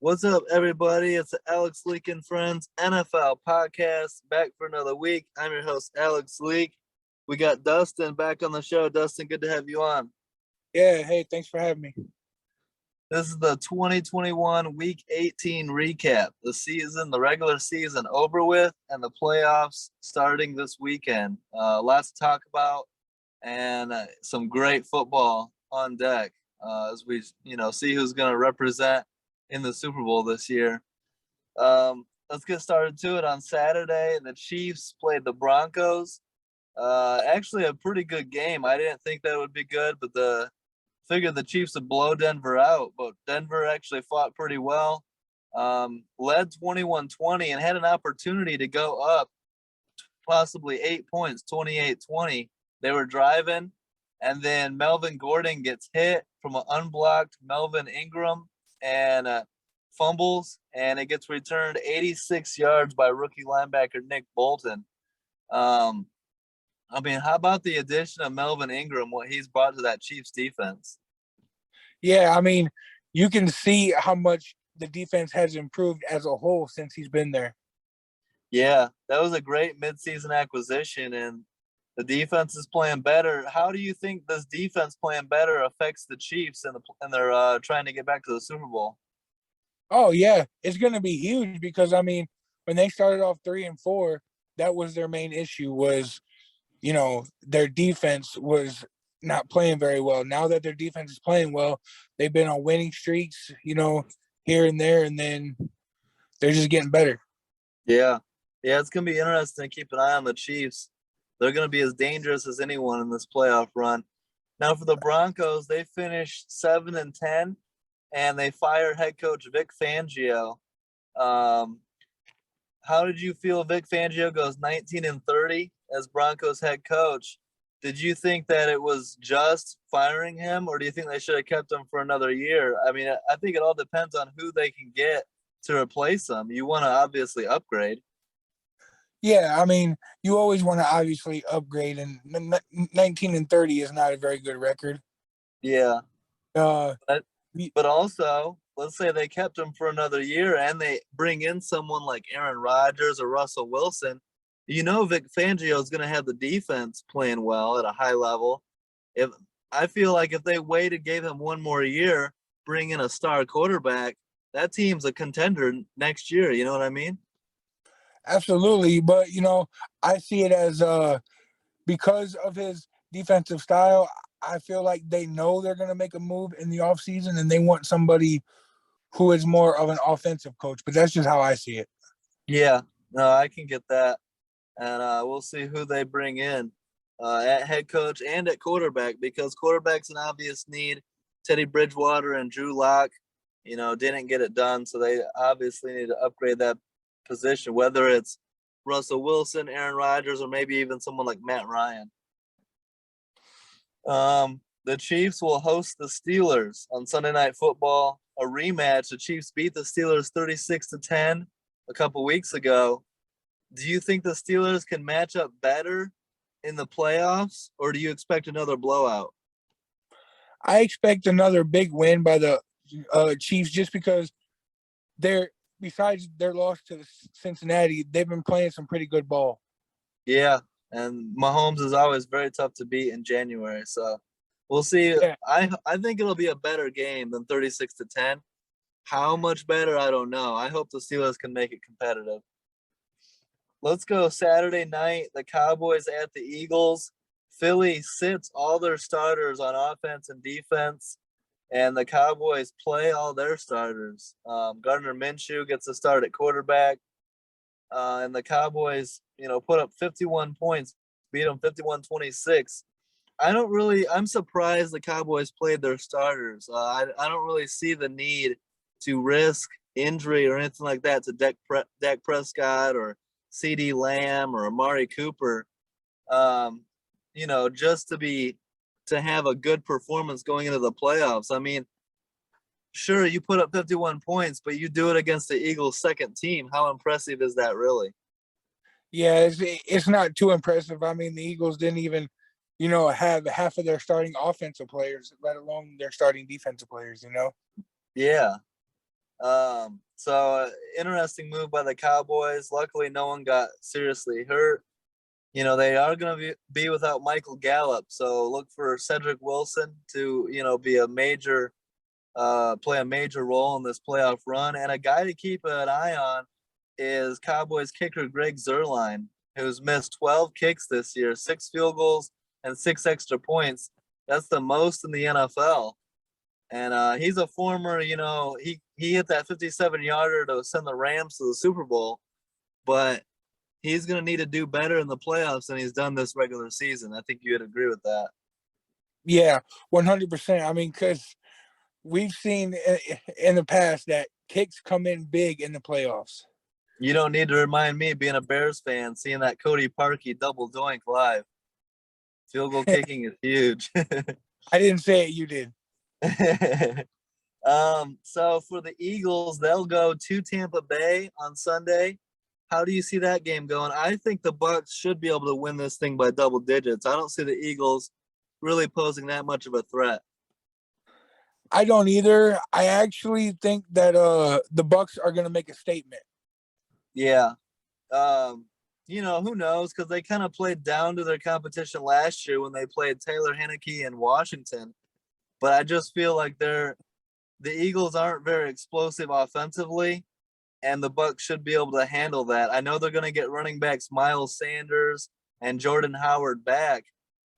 What's up, everybody? It's the Alex Leak and Friends NFL podcast, back for another week. I'm your host, Alex Leak. We got Dustin back on the show. Dustin, good to have you on. Yeah, hey, thanks for having me. This is the 2021 Week 18 recap. The regular season over with, and the playoffs starting this weekend. Lots to talk about, and some great football on deck as we, see who's going to represent in the Super Bowl this year. Let's get started to it. On Saturday, the Chiefs played the Broncos. Actually a pretty good game. I didn't think that would be good, but figured the Chiefs would blow Denver out, but Denver actually fought pretty well. Led 21-20 and had an opportunity to go up possibly 8 points, 28-20. They were driving, and then Melvin Gordon gets hit from an unblocked Melvin Ingram and fumbles, and it gets returned 86 yards by rookie linebacker Nick Bolton. How about the addition of Melvin Ingram, what he's brought to that Chiefs defense? Yeah, you can see how much the defense has improved as a whole since he's been there. Yeah, that was a great midseason acquisition, and the defense is playing better. How do you think this defense playing better affects the Chiefs and they're trying to get back to the Super Bowl? Oh, yeah, it's going to be huge because, when they started off 3-4, that was their main issue was, their defense was not playing very well. Now that their defense is playing well, they've been on winning streaks, here and there, and then they're just getting better. Yeah, it's going to be interesting to keep an eye on the Chiefs. They're going to be as dangerous as anyone in this playoff run. Now, for the Broncos, they finished 7-10, and they fired head coach Vic Fangio. How did you feel Vic Fangio goes 19-30 as Broncos head coach? Did you think that it was just firing him, or do you think they should have kept him for another year? I think it all depends on who they can get to replace him. You want to obviously upgrade. Yeah, you always want to obviously upgrade, and 19-30 is not a very good record. Yeah. But also, let's say they kept him for another year and they bring in someone like Aaron Rodgers or Russell Wilson. Vic Fangio is going to have the defense playing well at a high level. I feel like if they waited, gave him one more year, bring in a star quarterback, that team's a contender next year. You know what I mean? Absolutely, but I see it as because of his defensive style, I feel like they know they're going to make a move in the offseason and they want somebody who is more of an offensive coach, but that's just how I see it. Yeah, no, I can get that, and we'll see who they bring in at head coach and at quarterback, because quarterback's an obvious need. Teddy Bridgewater and Drew Lock, didn't get it done, so they obviously need to upgrade that position, whether it's Russell Wilson, Aaron Rodgers, or maybe even someone like Matt Ryan. The Chiefs will host the Steelers on Sunday Night Football, a rematch. The Chiefs beat the Steelers 36-10 a couple weeks ago. Do you think the Steelers can match up better in the playoffs, or do you expect another blowout? I expect another big win by the Chiefs just because besides their loss to Cincinnati, they've been playing some pretty good ball. Yeah, and Mahomes is always very tough to beat in January, so we'll see. Yeah. I think it'll be a better game than 36-10. How much better, I don't know. I hope the Steelers can make it competitive. Let's go Saturday night. The Cowboys at the Eagles. Philly sits all their starters on offense and defense, and the Cowboys play all their starters. Gardner Minshew gets a start at quarterback, and the Cowboys, put up 51 points, beat them 51-26. I'm surprised the Cowboys played their starters. I don't really see the need to risk injury or anything like that to Dak Prescott or CeeDee Lamb or Amari Cooper, just to have a good performance going into the playoffs. Sure, you put up 51 points, but you do it against the Eagles' second team. How impressive is that, really? Yeah, it's not too impressive. The Eagles didn't even, have half of their starting offensive players, let alone their starting defensive players, Yeah. Interesting move by the Cowboys. Luckily, no one got seriously hurt. They are going to be without Michael Gallup, so look for Cedric Wilson to be a major play a major role in this playoff run. And a guy to keep an eye on is Cowboys kicker Greg Zuerlein, who's missed 12 kicks this year, 6 field goals and 6 extra points. That's the most in the NFL. And he's a former, he hit that 57-yarder to send the Rams to the Super Bowl, but he's going to need to do better in the playoffs than he's done this regular season. I think you would agree with that. Yeah, 100%. I mean, because we've seen in the past that kicks come in big in the playoffs. You don't need to remind me, being a Bears fan, seeing that Cody Parkey double doink live. Field goal kicking is huge. I didn't say it, you did. So for the Eagles, they'll go to Tampa Bay on Sunday. How do you see that game going? I think the Bucs should be able to win this thing by double digits. I don't see the Eagles really posing that much of a threat. I don't either. I actually think that the Bucs are going to make a statement. Yeah. Who knows? Because they kind of played down to their competition last year when they played Taylor Heinicke in Washington. But I just feel like the Eagles aren't very explosive offensively, and the Bucs should be able to handle that. I know they're going to get running backs Miles Sanders and Jordan Howard back,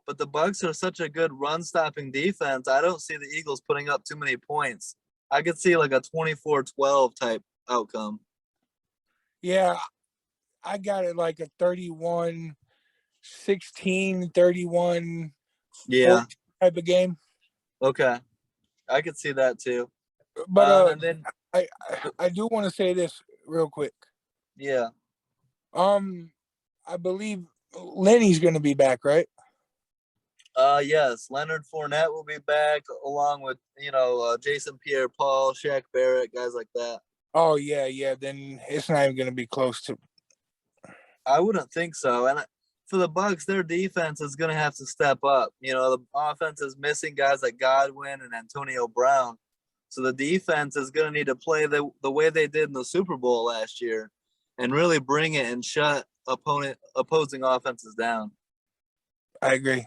but the Bucs are such a good run-stopping defense. I don't see the Eagles putting up too many points. I could see like a 24-12 type outcome. Yeah, I got it like a 31-16, 31-14 type of game. Okay. I could see that too. But and then I do want to say this real quick. Yeah. I believe Lenny's going to be back, right? Yes, Leonard Fournette will be back along with Jason Pierre-Paul, Shaq Barrett, guys like that. Oh yeah. Then it's not even going to be close to. I wouldn't think so. And for the Bucs, their defense is going to have to step up. The offense is missing guys like Godwin and Antonio Brown, so the defense is going to need to play the way they did in the Super Bowl last year, and really bring it and shut opposing offenses down. I agree.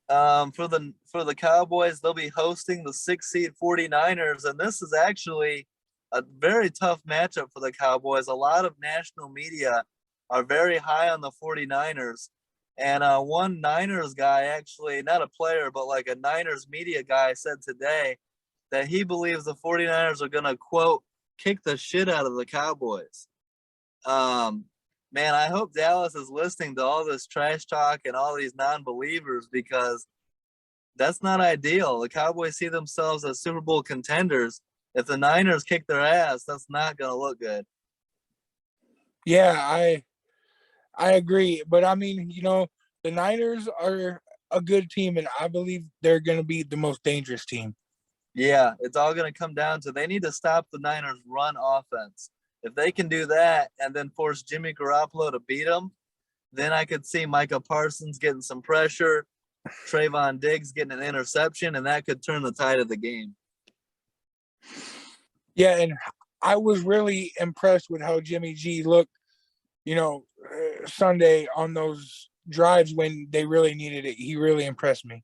For the Cowboys, they'll be hosting the 6th seed 49ers, and this is actually a very tough matchup for the Cowboys. A lot of national media are very high on the 49ers, and one Niners guy, actually not a player but like a Niners media guy, said today that he believes the 49ers are going to, quote, kick the shit out of the Cowboys. Man, I hope Dallas is listening to all this trash talk and all these non-believers, because that's not ideal. The Cowboys see themselves as Super Bowl contenders. If the Niners kick their ass, that's not going to look good. Yeah, I agree. But I mean, the Niners are a good team, and I believe they're going to be the most dangerous team. Yeah, it's all going to come down to they need to stop the Niners' run offense. If they can do that and then force Jimmy Garoppolo to beat them, then I could see Micah Parsons getting some pressure, Trayvon Diggs getting an interception, and that could turn the tide of the game. Yeah, and I was really impressed with how Jimmy G looked, Sunday on those drives when they really needed it. He really impressed me.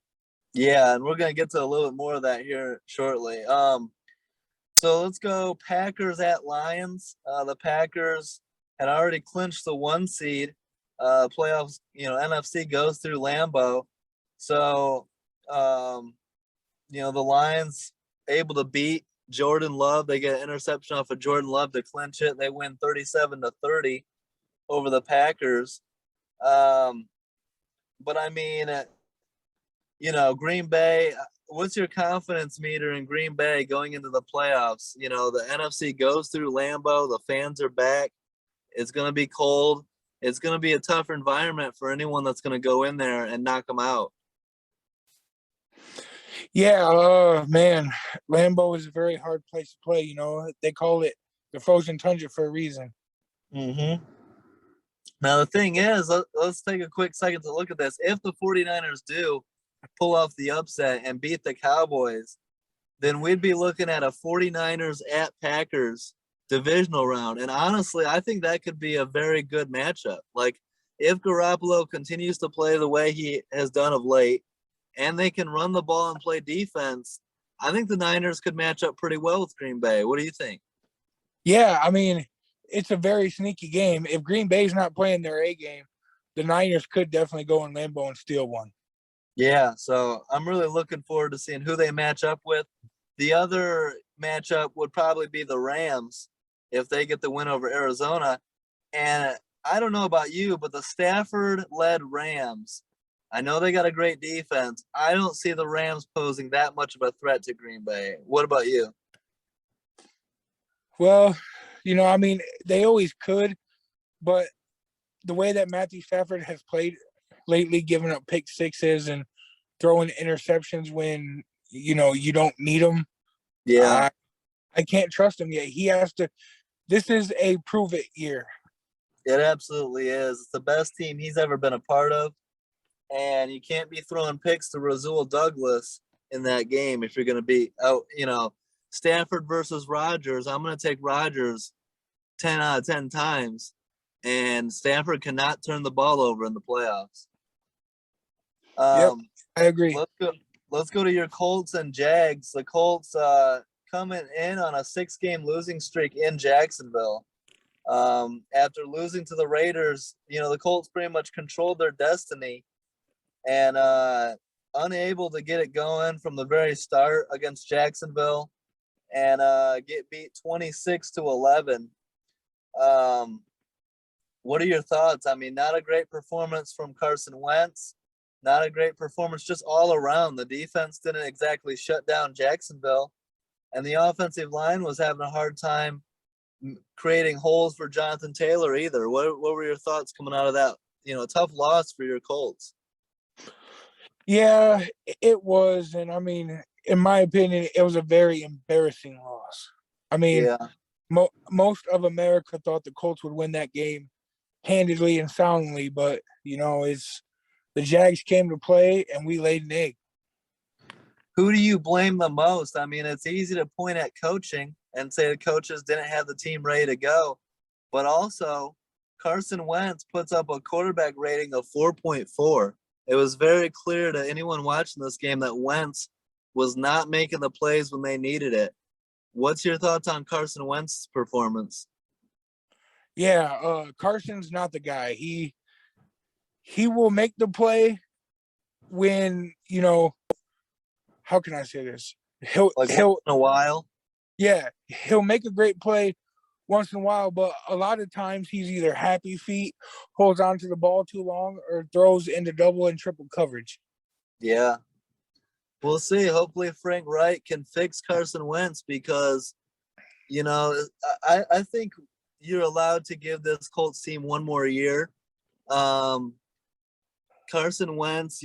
Yeah, and we're going to get to a little bit more of that here shortly. So let's go Packers at Lions. The Packers had already clinched the 1 seed. Playoffs, NFC goes through Lambeau. So, the Lions able to beat Jordan Love. They get an interception off of Jordan Love to clinch it. They win 37-30 over the Packers. But I mean, Green Bay, what's your confidence meter in Green Bay going into the playoffs? The NFC goes through Lambeau. The fans are back. It's going to be cold. It's going to be a tough environment for anyone that's going to go in there and knock them out. Yeah, man, Lambeau is a very hard place to play. They call it the frozen tundra for a reason. Mm-hmm. Now, the thing is, let's take a quick second to look at this. If the 49ers do pull off the upset and beat the Cowboys, then we'd be looking at a 49ers at Packers divisional round. And honestly, I think that could be a very good matchup. Like if Garoppolo continues to play the way he has done of late, and they can run the ball and play defense, I think the Niners could match up pretty well with Green Bay. What do you think? Yeah, I mean, it's a very sneaky game. If Green Bay's not playing their A game, the Niners could definitely go in Lambeau and steal one. Yeah, so I'm really looking forward to seeing who they match up with. The other matchup would probably be the Rams if they get the win over Arizona. And I don't know about you, but the Stafford led Rams, I know they got a great defense. I don't see the Rams posing that much of a threat to Green Bay. What about you? Well, I mean, they always could, but the way that Matthew Stafford has played lately, giving up pick sixes and throwing interceptions when you don't need them, Yeah, I can't trust him yet. He has to. This is a prove it year. it absolutely is. It's the best team he's ever been a part of. And you can't be throwing picks to Rasul Douglas in that game if you're going to be out, Stafford versus Rodgers. I'm going to take Rodgers 10 out of 10 times, and Stafford cannot turn the ball over in the playoffs. Yep, I agree. Let's go to your Colts and Jags. The Colts coming in on a 6-game losing streak in Jacksonville. After losing to the Raiders, the Colts pretty much controlled their destiny and unable to get it going from the very start against Jacksonville and get beat 26-11. What are your thoughts? I mean, not a great performance from Carson Wentz, not a great performance just all around. The defense didn't exactly shut down Jacksonville, and the offensive line was having a hard time creating holes for Jonathan Taylor either. What were your thoughts coming out of that? Tough loss for your Colts. Yeah, it was, and I mean, in my opinion, it was a very embarrassing loss. I mean, Yeah. most of America thought the Colts would win that game handedly and soundly, but it's the Jags came to play and we laid an egg. Who do you blame the most? I mean, it's easy to point at coaching and say the coaches didn't have the team ready to go, but also Carson Wentz puts up a quarterback rating of 4.4. It was very clear to anyone watching this game that Wentz was not making the plays when they needed it. What's your thoughts on Carson Wentz's performance? Yeah, Carson's not the guy. He will make the play when, how can I say this? He'll Like once in a while? Yeah, he'll make a great play once in a while, but a lot of times he's either happy feet, holds on to the ball too long, or throws into double and triple coverage. Yeah. We'll see. Hopefully Frank Reich can fix Carson Wentz because, I think you're allowed to give this Colts team one more year. Carson Wentz,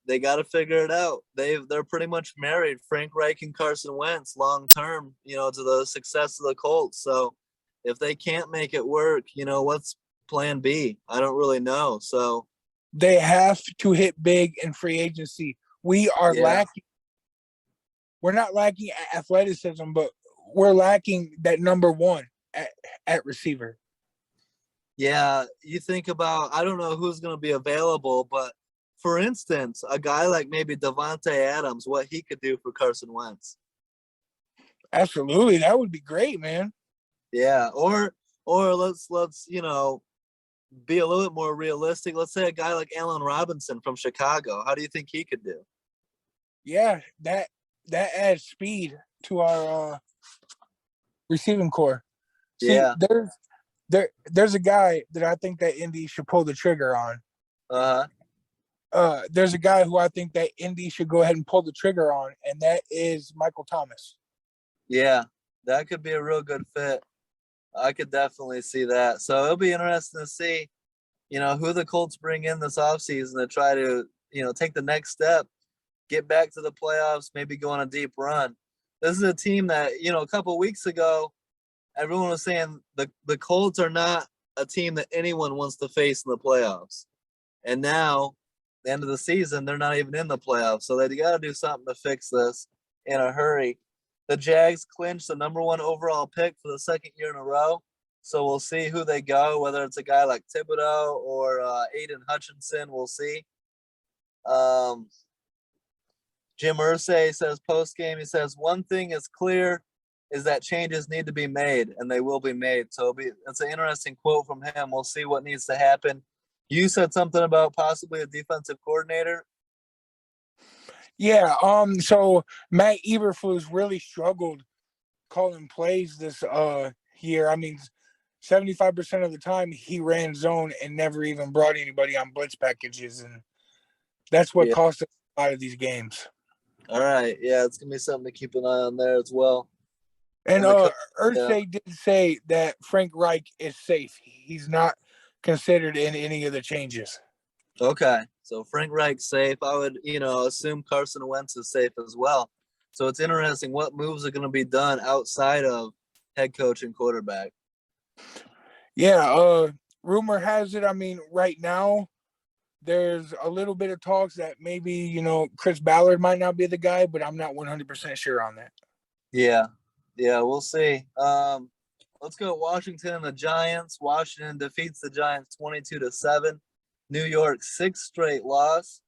they got to figure it out. They're pretty much married, Frank Reich and Carson Wentz, long term, to the success of the Colts. So if they can't make it work, what's plan B? I don't really know. So they have to hit big in free agency. We are lacking. We're not lacking athleticism, but we're lacking that number one at receiver. Yeah, you think about, I don't know who's going to be available, but for instance, a guy like maybe Devontae Adams, what he could do for Carson Wentz. Absolutely, that would be great, man. Yeah, or let's be a little bit more realistic. Let's say a guy like Allen Robinson from Chicago. How do you think he could do? Yeah, that adds speed to our receiving core. See, Yeah. there's a guy that I think that Indy should pull the trigger on. There's a guy who I think that Indy should go ahead and pull the trigger on, and that is Michael Thomas. Yeah, that could be a real good fit. I could definitely see that. So it'll be interesting to see, who the Colts bring in this offseason to try to, take the next step, get back to the playoffs, maybe go on a deep run. This is a team that, a couple of weeks ago, everyone was saying the Colts are not a team that anyone wants to face in the playoffs. And now, the end of the season, they're not even in the playoffs. So they got to do something to fix this. in a hurry. The Jags clinched the number one overall pick for the second year in a row. So we'll see who they go, whether it's a guy like Thibodeau or Aiden Hutchinson. We'll see. Jim Irsay says post game, he says, one thing is clear is that changes need to be made, and they will be made. So it's an interesting quote from him. We'll see what needs to happen. You said something about possibly a defensive coordinator. Yeah. So Matt Eberflus really struggled calling plays this year. I mean, 75% of the time he ran zone and never even brought anybody on blitz packages, and that's what cost us a lot of these games. All right, yeah, it's gonna be something to keep an eye on there as well. And Irsay did say that Frank Reich is safe. He's not considered in any of the changes. Okay, so Frank Reich's safe. I would, assume Carson Wentz is safe as well. So it's interesting what moves are going to be done outside of head coach and quarterback. Yeah, rumor has it, I mean, right now there's a little bit of talks that maybe, Chris Ballard might not be the guy, but I'm not 100% sure on that. Yeah, we'll see. Let's go Washington and the Giants. Washington defeats the Giants 22-7. New York's sixth straight loss.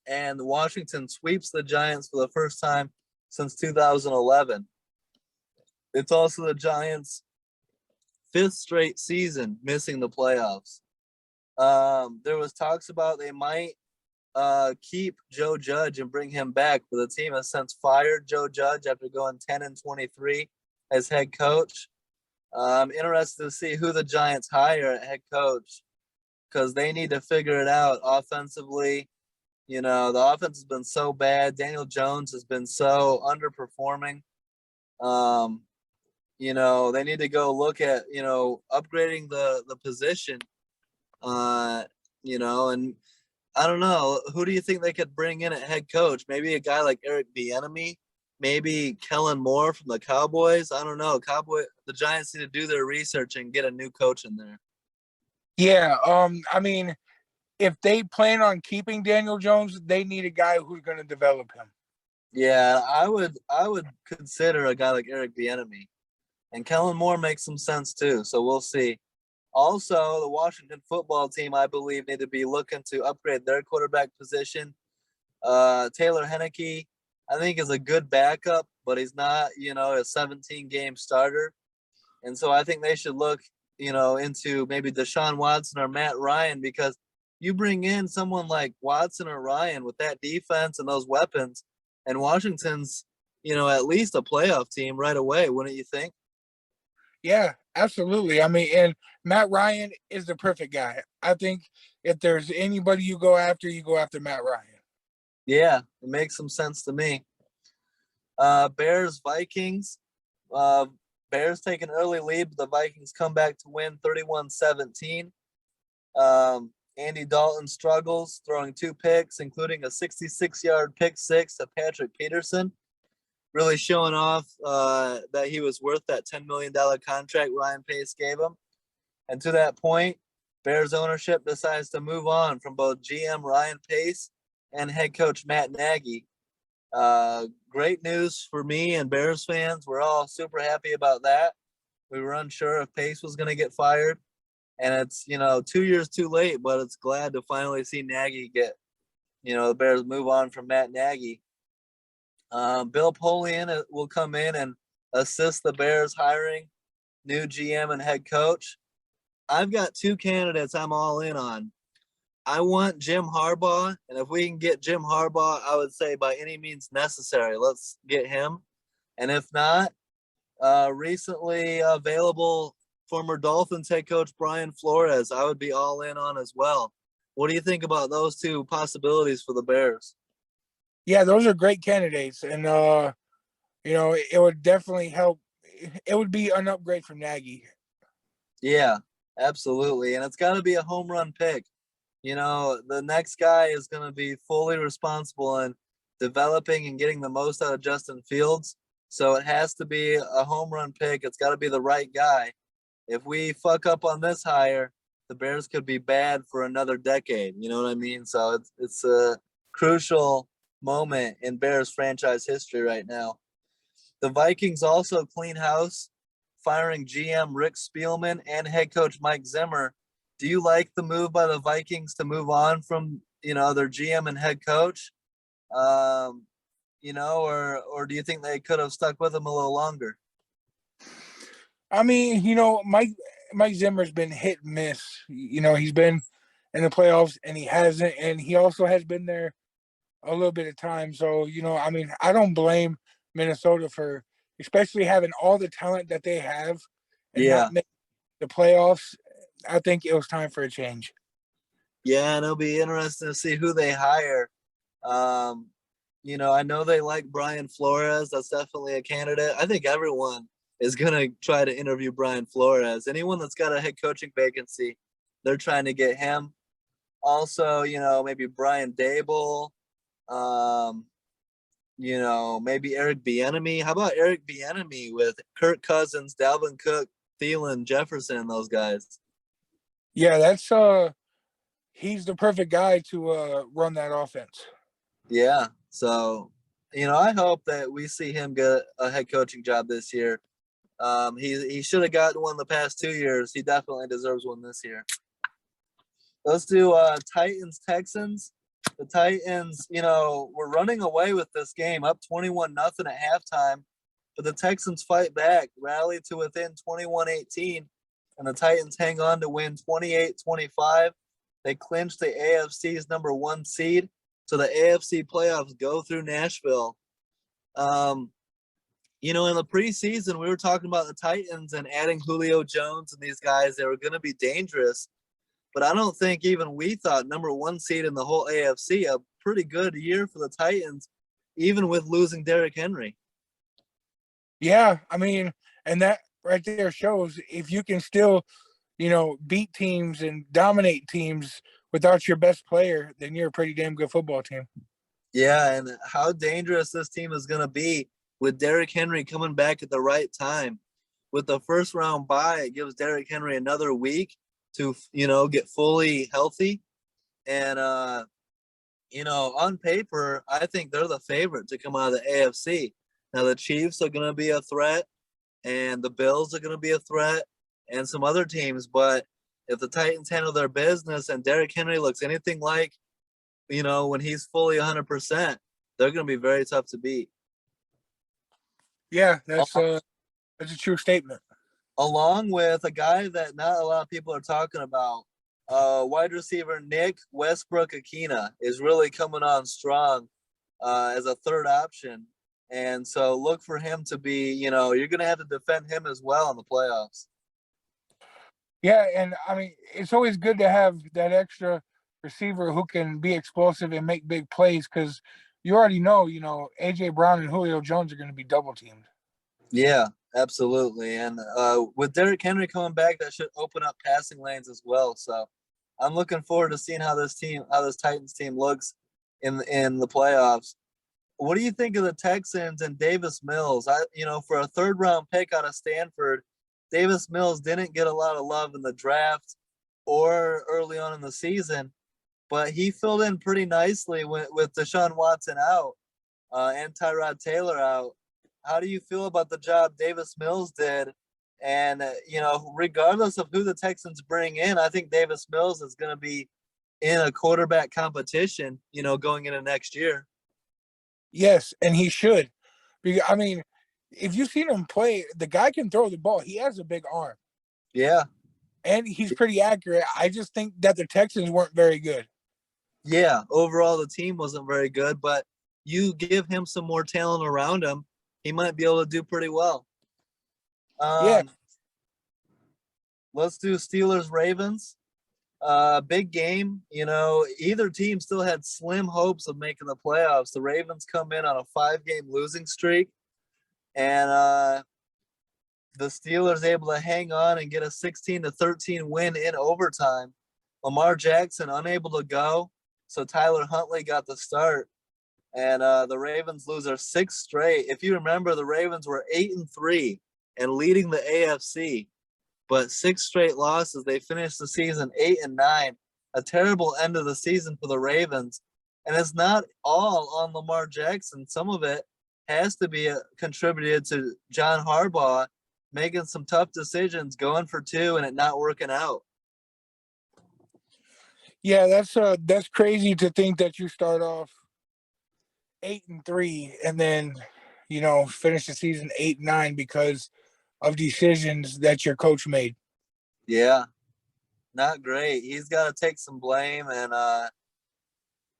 And Washington sweeps the Giants for the first time since 2011. It's also the Giants' fifth straight season missing the playoffs. There was talks about they might keep Joe Judge and bring him back, but the team has since fired Joe Judge after going 10-23 as head coach. I'm interested to see who the Giants hire at head coach because they need to figure it out offensively. The offense has been so bad. Daniel Jones has been so underperforming. They need to go look at, upgrading the position. And I don't know. Who do you think they could bring in at head coach? Maybe a guy like Eric Bieniemy, maybe Kellen Moore from the Cowboys. I don't know. The Giants need to do their research and get a new coach in there. Yeah, I mean, if they plan on keeping Daniel Jones, they need a guy who's going to develop him. Yeah, I would consider a guy like Eric Bieniemy, and Kellen Moore makes some sense too. So we'll see. Also, the Washington football team, I believe, need to be looking to upgrade their quarterback position. Taylor Heineke, I think, is a good backup, but he's not, a 17-game starter. And so I think they should look, into maybe Deshaun Watson or Matt Ryan, because you bring in someone like Watson or Ryan with that defense and those weapons, and Washington's, at least a playoff team right away, wouldn't you think? Yeah, absolutely. I mean, and Matt Ryan is the perfect guy. I think if there's anybody you go after Matt Ryan. Yeah, it makes some sense to me. Bears, Vikings. Bears take an early lead, but the Vikings come back to win 31-17. Andy Dalton struggles, throwing 2 picks, including a 66-yard pick six to Patrick Peterson. Really showing off that he was worth that $10 million contract Ryan Pace gave him. And to that point, Bears ownership decides to move on from both GM Ryan Pace and head coach Matt Nagy. Great news for me and Bears fans. We're all super happy about that. We were unsure if Pace was going to get fired. And it's, 2 years too late, but it's glad to finally see Nagy get, the Bears move on from Matt Nagy. Bill Polian will come in and assist the Bears hiring new GM and head coach. I've got 2 candidates I'm all in on. I want Jim Harbaugh, and if we can get Jim Harbaugh, I would say by any means necessary, let's get him. And if not, recently available former Dolphins head coach Brian Flores, I would be all in on as well. What do you think about those 2 possibilities for the Bears? Yeah, those are great candidates, and it would definitely help. It would be an upgrade from Nagy. Yeah, absolutely, and it's got to be a home run pick. The next guy is going to be fully responsible in developing and getting the most out of Justin Fields. So it has to be a home run pick. It's got to be the right guy. If we fuck up on this hire, the Bears could be bad for another decade. You know what I mean? So it's crucial moment in Bears franchise history right now. The Vikings also clean house, firing GM Rick Spielman and head coach Mike Zimmer. Do you like the move by the Vikings to move on from, their GM and head coach? Um, or do you think they could have stuck with him a little longer? I mean, Mike Zimmer's been hit and miss. He's been in the playoffs and he hasn't, and he also has been there a little bit of time. So, I mean, I don't blame Minnesota for especially having all the talent that they have and Yeah. not making the playoffs. I think it was time for a change. Yeah, and it'll be interesting to see who they hire. I know they like Brian Flores. That's definitely a candidate. I think everyone is going to try to interview Brian Flores. Anyone that's got a head coaching vacancy, they're trying to get him. Also, maybe Brian Dable, maybe Eric Bieniemy. How about Eric Bieniemy with Kirk Cousins, Dalvin Cook, Thielen, Jefferson, those guys? Yeah, that's he's the perfect guy to run that offense. Yeah. So, I hope that we see him get a head coaching job this year. He should have gotten one the past 2 years. He definitely deserves one this year. Let's do Titans Texans. The Titans, were running away with this game, up 21-0 at halftime, but the Texans fight back, rally to within 21-18, and the Titans hang on to win 28-25. They clinch the AFC's number 1 seed, so the AFC playoffs go through Nashville. In the preseason, we were talking about the Titans and adding Julio Jones and these guys. They were going to be dangerous. But I don't think even we thought number 1 seed in the whole AFC, a pretty good year for the Titans, even with losing Derrick Henry. Yeah, I mean, and that right there shows if you can still, beat teams and dominate teams without your best player, then you're a pretty damn good football team. Yeah, and how dangerous this team is going to be with Derrick Henry coming back at the right time. With the first round bye, it gives Derrick Henry another week to, get fully healthy. And, on paper, I think they're the favorite to come out of the AFC. Now, the Chiefs are going to be a threat, and the Bills are going to be a threat, and some other teams. But if the Titans handle their business and Derrick Henry looks anything like, when he's fully 100%, they're going to be very tough to beat. Yeah, that's a true statement. Along with a guy that not a lot of people are talking about, wide receiver Nick Westbrook-Akina is really coming on strong as a third option. And so look for him to be, you're going to have to defend him as well in the playoffs. Yeah, and I mean, it's always good to have that extra receiver who can be explosive and make big plays because you already know, AJ Brown and Julio Jones are going to be double teamed. Yeah, absolutely. And with Derrick Henry coming back, that should open up passing lanes as well. So I'm looking forward to seeing how this Titans team looks in the playoffs. What do you think of the Texans and Davis Mills? For a third round pick out of Stanford, Davis Mills didn't get a lot of love in the draft or early on in the season, but he filled in pretty nicely with Deshaun Watson out and Tyrod Taylor out. How do you feel about the job Davis Mills did? And, regardless of who the Texans bring in, I think Davis Mills is going to be in a quarterback competition, going into next year. Yes, and he should. Because, I mean, if you've seen him play, the guy can throw the ball. He has a big arm. Yeah. And he's pretty accurate. I just think that the Texans weren't very good. Yeah, overall the team wasn't very good, but you give him some more talent around him, he might be able to do pretty well. Yeah. Let's do Steelers Ravens. Big game. Either team still had slim hopes of making the playoffs. The Ravens come in on a 5-game losing streak, and the Steelers able to hang on and get a 16-13 win in overtime. Lamar Jackson unable to go, so Tyler Huntley got the start, and the Ravens lose their 6th straight. If you remember, the Ravens were 8-3 and leading the AFC, but 6 straight losses. They finished the season 8-9, a terrible end of the season for the Ravens. And it's not all on Lamar Jackson. Some of it has to be contributed to John Harbaugh making some tough decisions, going for two, and it not working out. Yeah, that's crazy to think that you start off 8-3 and then finish the season 8-9 because of decisions that your coach made. Yeah, not great. He's got to take some blame, and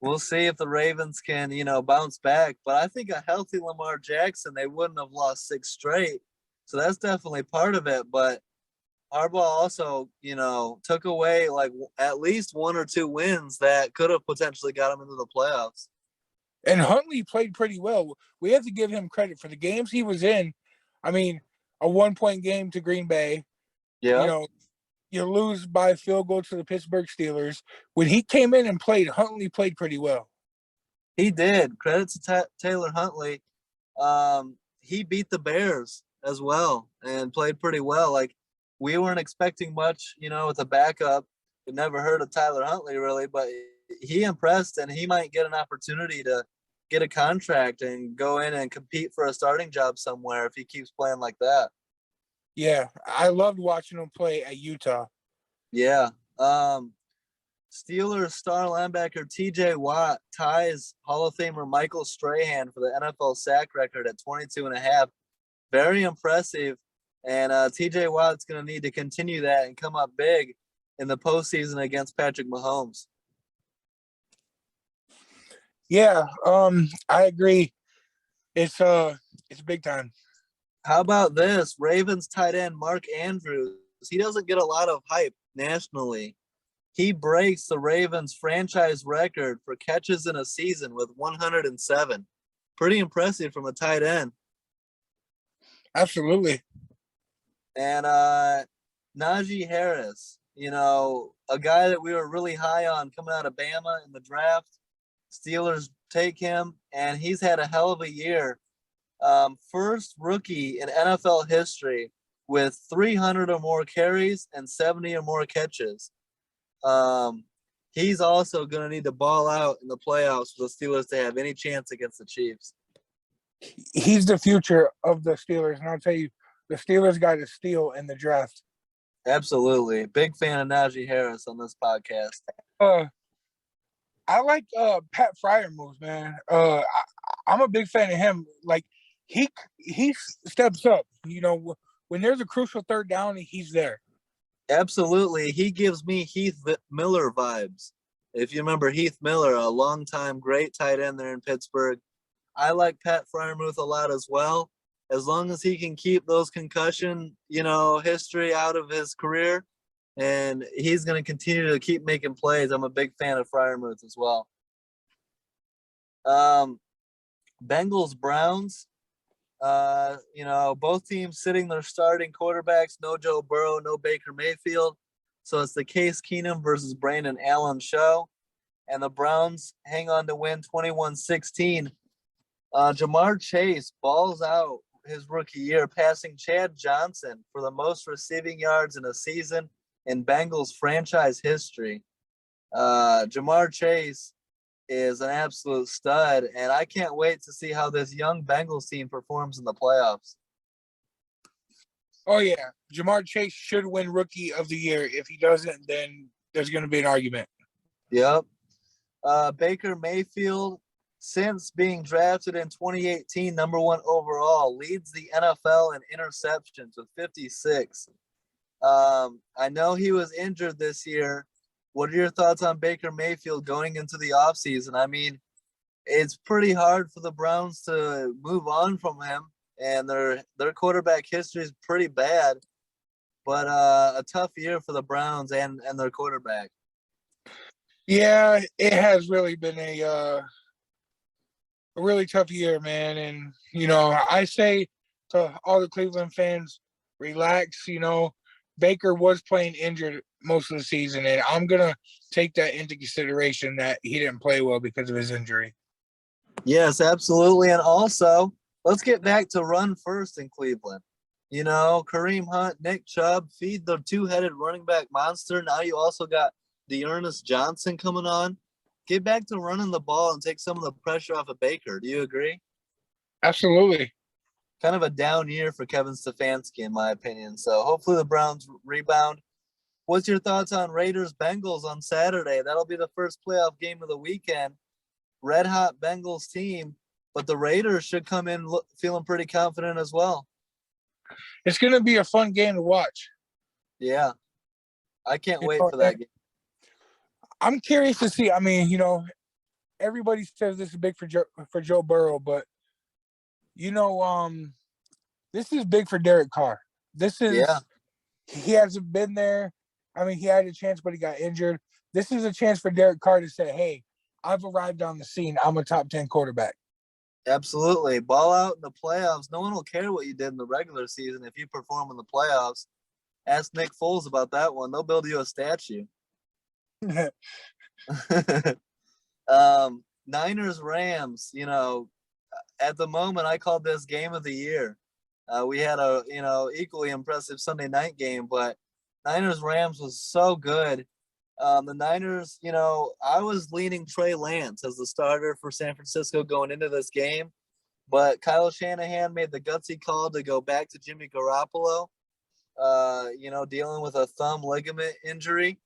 we'll see if the Ravens can, bounce back. But I think a healthy Lamar Jackson, they wouldn't have lost 6 straight. So that's definitely part of it. But Harbaugh also, took away like at least 1 or 2 wins that could have potentially got him into the playoffs. And Huntley played pretty well. We have to give him credit for the games he was in. I mean, a 1-point game to Green Bay. Yeah. You lose by a field goal to the Pittsburgh Steelers. When he came in and played, Huntley played pretty well. He did. Credit to Taylor Huntley. He beat the Bears as well and played pretty well. Like, we weren't expecting much, with a backup. We never heard of Tyler Huntley really, but he impressed, and he might get an opportunity to get a contract and go in and compete for a starting job somewhere if he keeps playing like that. Yeah, I loved watching him play at Utah. Yeah. Steelers star linebacker TJ Watt ties Hall of Famer Michael Strahan for the NFL sack record at 22.5. Very impressive. And TJ Watt's going to need to continue that and come up big in the postseason against Patrick Mahomes. Yeah, I agree. It's big time. How about this? Ravens tight end Mark Andrews. He doesn't get a lot of hype nationally. He breaks the Ravens franchise record for catches in a season with 107. Pretty impressive from a tight end. Absolutely. And Najee Harris, a guy that we were really high on coming out of Bama in the draft. Steelers take him, and he's had a hell of a year. First rookie in NFL history with 300 or more carries and 70 or more catches. He's also going to need to ball out in the playoffs for the Steelers to have any chance against the Chiefs. He's the future of the Steelers, and I'll tell you, the Steelers got to steal in the draft. Absolutely. Big fan of Najee Harris on this podcast. I like Pat Fryermuth, man. I'm a big fan of him. Like, he steps up. When there's a crucial third down, he's there. Absolutely. He gives me Heath Miller vibes. If you remember Heath Miller, a longtime great tight end there in Pittsburgh. I like Pat Fryermuth a lot as well. As long as he can keep those concussion, history out of his career, and he's going to continue to keep making plays. I'm a big fan of Fryermuth as well. Bengals, Browns. Both teams sitting their starting quarterbacks. No Joe Burrow, no Baker Mayfield. So it's the Case Keenum versus Brandon Allen show. And the Browns hang on to win 21-16. Jamar Chase balls out his rookie year, passing Chad Johnson for the most receiving yards in a season in Bengals franchise history. Jamar Chase is an absolute stud, and I can't wait to see how this young Bengals team performs in the playoffs. Oh, yeah. Jamar Chase should win Rookie of the Year. If he doesn't, then there's going to be an argument. Yep. Baker Mayfield, since being drafted in 2018, number 1 overall, leads the NFL in interceptions with 56. I know he was injured this year. What are your thoughts on Baker Mayfield going into the offseason? I mean, it's pretty hard for the Browns to move on from him, and their quarterback history is pretty bad, but a tough year for the Browns and their quarterback. Yeah, it has really been a really tough year, man. And, I say to all the Cleveland fans, relax. Baker was playing injured most of the season, and I'm going to take that into consideration that he didn't play well because of his injury. Yes, absolutely. And also, let's get back to run first in Cleveland. Kareem Hunt, Nick Chubb, feed the two-headed running back monster. Now you also got Dearness Johnson coming on. get back to running the ball and take some of the pressure off of Baker. Do you agree? Absolutely. Kind of a down year for Kevin Stefanski, in my opinion. So hopefully the Browns rebound. What's your thoughts on Raiders Bengals on Saturday? That'll be the first playoff game of the weekend. Red hot Bengals team, but the Raiders should come in feeling pretty confident as well. It's going to be a fun game to watch. Yeah, I can't wait for that game. I'm curious to see. I mean, everybody says this is big for Joe Burrow, but this is big for Derek Carr. He hasn't been there. I mean, he had a chance, but he got injured. This is a chance for Derek Carr to say, "Hey, I've arrived on the scene. I'm a top 10 quarterback." Absolutely. Ball out in the playoffs. No one will care what you did in the regular season if you perform in the playoffs. Ask Nick Foles about that one. They'll build you a statue. Niners Rams, at the moment I called this game of the year. We had a equally impressive Sunday night game, but Niners Rams was so good. The Niners, I was leaning Trey Lance as the starter for San Francisco going into this game, but Kyle Shanahan made the gutsy call to go back to Jimmy Garoppolo, dealing with a thumb ligament injury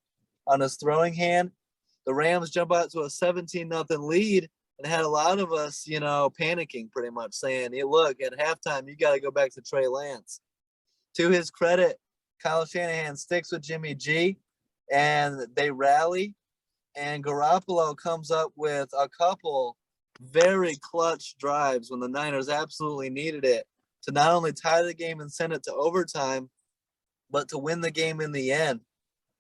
on his throwing hand. The Rams jump out to a 17-0 lead and had a lot of us, panicking pretty much, saying, hey, look, at halftime, you got to go back to Trey Lance. To his credit, Kyle Shanahan sticks with Jimmy G, and they rally, and Garoppolo comes up with a couple very clutch drives when the Niners absolutely needed it to not only tie the game and send it to overtime, but to win the game in the end.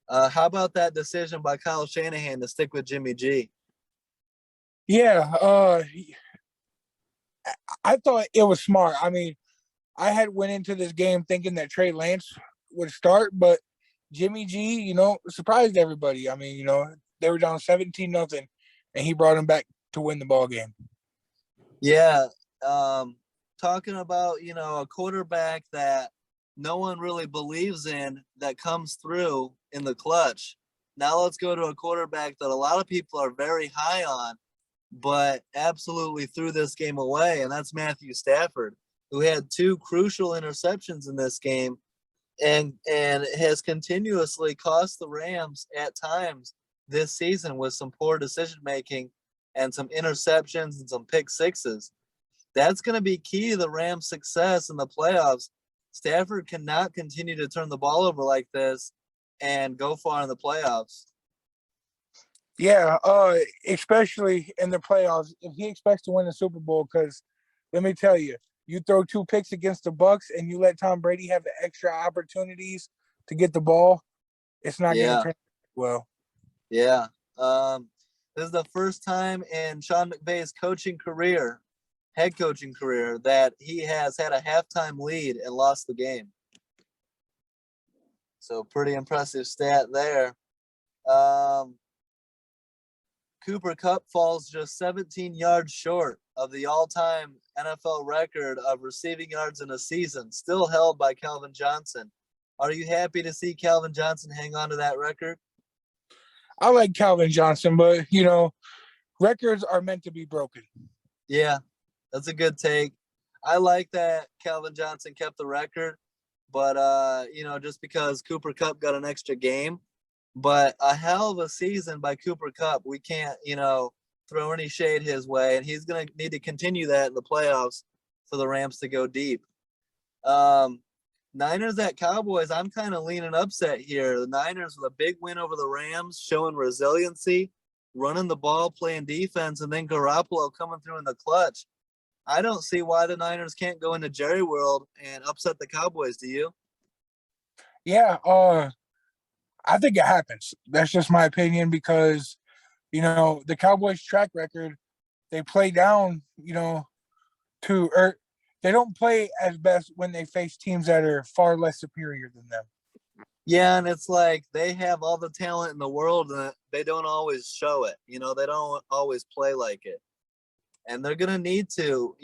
How about that decision by Kyle Shanahan to stick with Jimmy G? Yeah, I thought it was smart. I mean, I had went into this game thinking that Trey Lance would start, but Jimmy G, surprised everybody. I mean, they were down 17-0, and he brought him back to win the ball game. Yeah, talking about a quarterback that no one really believes in that comes through in the clutch. Now let's go to a quarterback that a lot of people are very high on, but absolutely threw this game away, and that's Matthew Stafford, who had 2 crucial interceptions in this game and has continuously cost the Rams at times this season with some poor decision-making and some interceptions and some pick sixes. That's going to be key to the Rams' success in the playoffs. Stafford cannot continue to turn the ball over like this and go far in the playoffs. Yeah, especially in the playoffs, if he expects to win the Super Bowl, because let me tell you, you throw 2 picks against the Bucs and you let Tom Brady have the extra opportunities to get the ball, it's not going to turn well. Yeah. This is the first time in Sean McVay's head coaching career, that he has had a halftime lead and lost the game. So pretty impressive stat there. Cooper Kupp falls just 17 yards short of the all-time NFL record of receiving yards in a season, still held by Calvin Johnson. Are you happy to see Calvin Johnson hang on to that record? I like Calvin Johnson, but, records are meant to be broken. Yeah, that's a good take. I like that Calvin Johnson kept the record, but, just because Cooper Kupp got an extra game. But a hell of a season by Cooper Kupp. We can't, throw any shade his way, and he's going to need to continue that in the playoffs for the Rams to go deep. Niners at Cowboys, I'm kind of leaning upset here. The Niners with a big win over the Rams, showing resiliency, running the ball, playing defense, and then Garoppolo coming through in the clutch. I don't see why the Niners can't go into Jerry World and upset the Cowboys. Do you? Yeah, I think it happens. That's just my opinion because, the Cowboys' track record, they play down, they don't play as best when they face teams that are far less superior than them. Yeah, and it's like they have all the talent in the world and they don't always show it. They don't always play like it. And they're going to need to.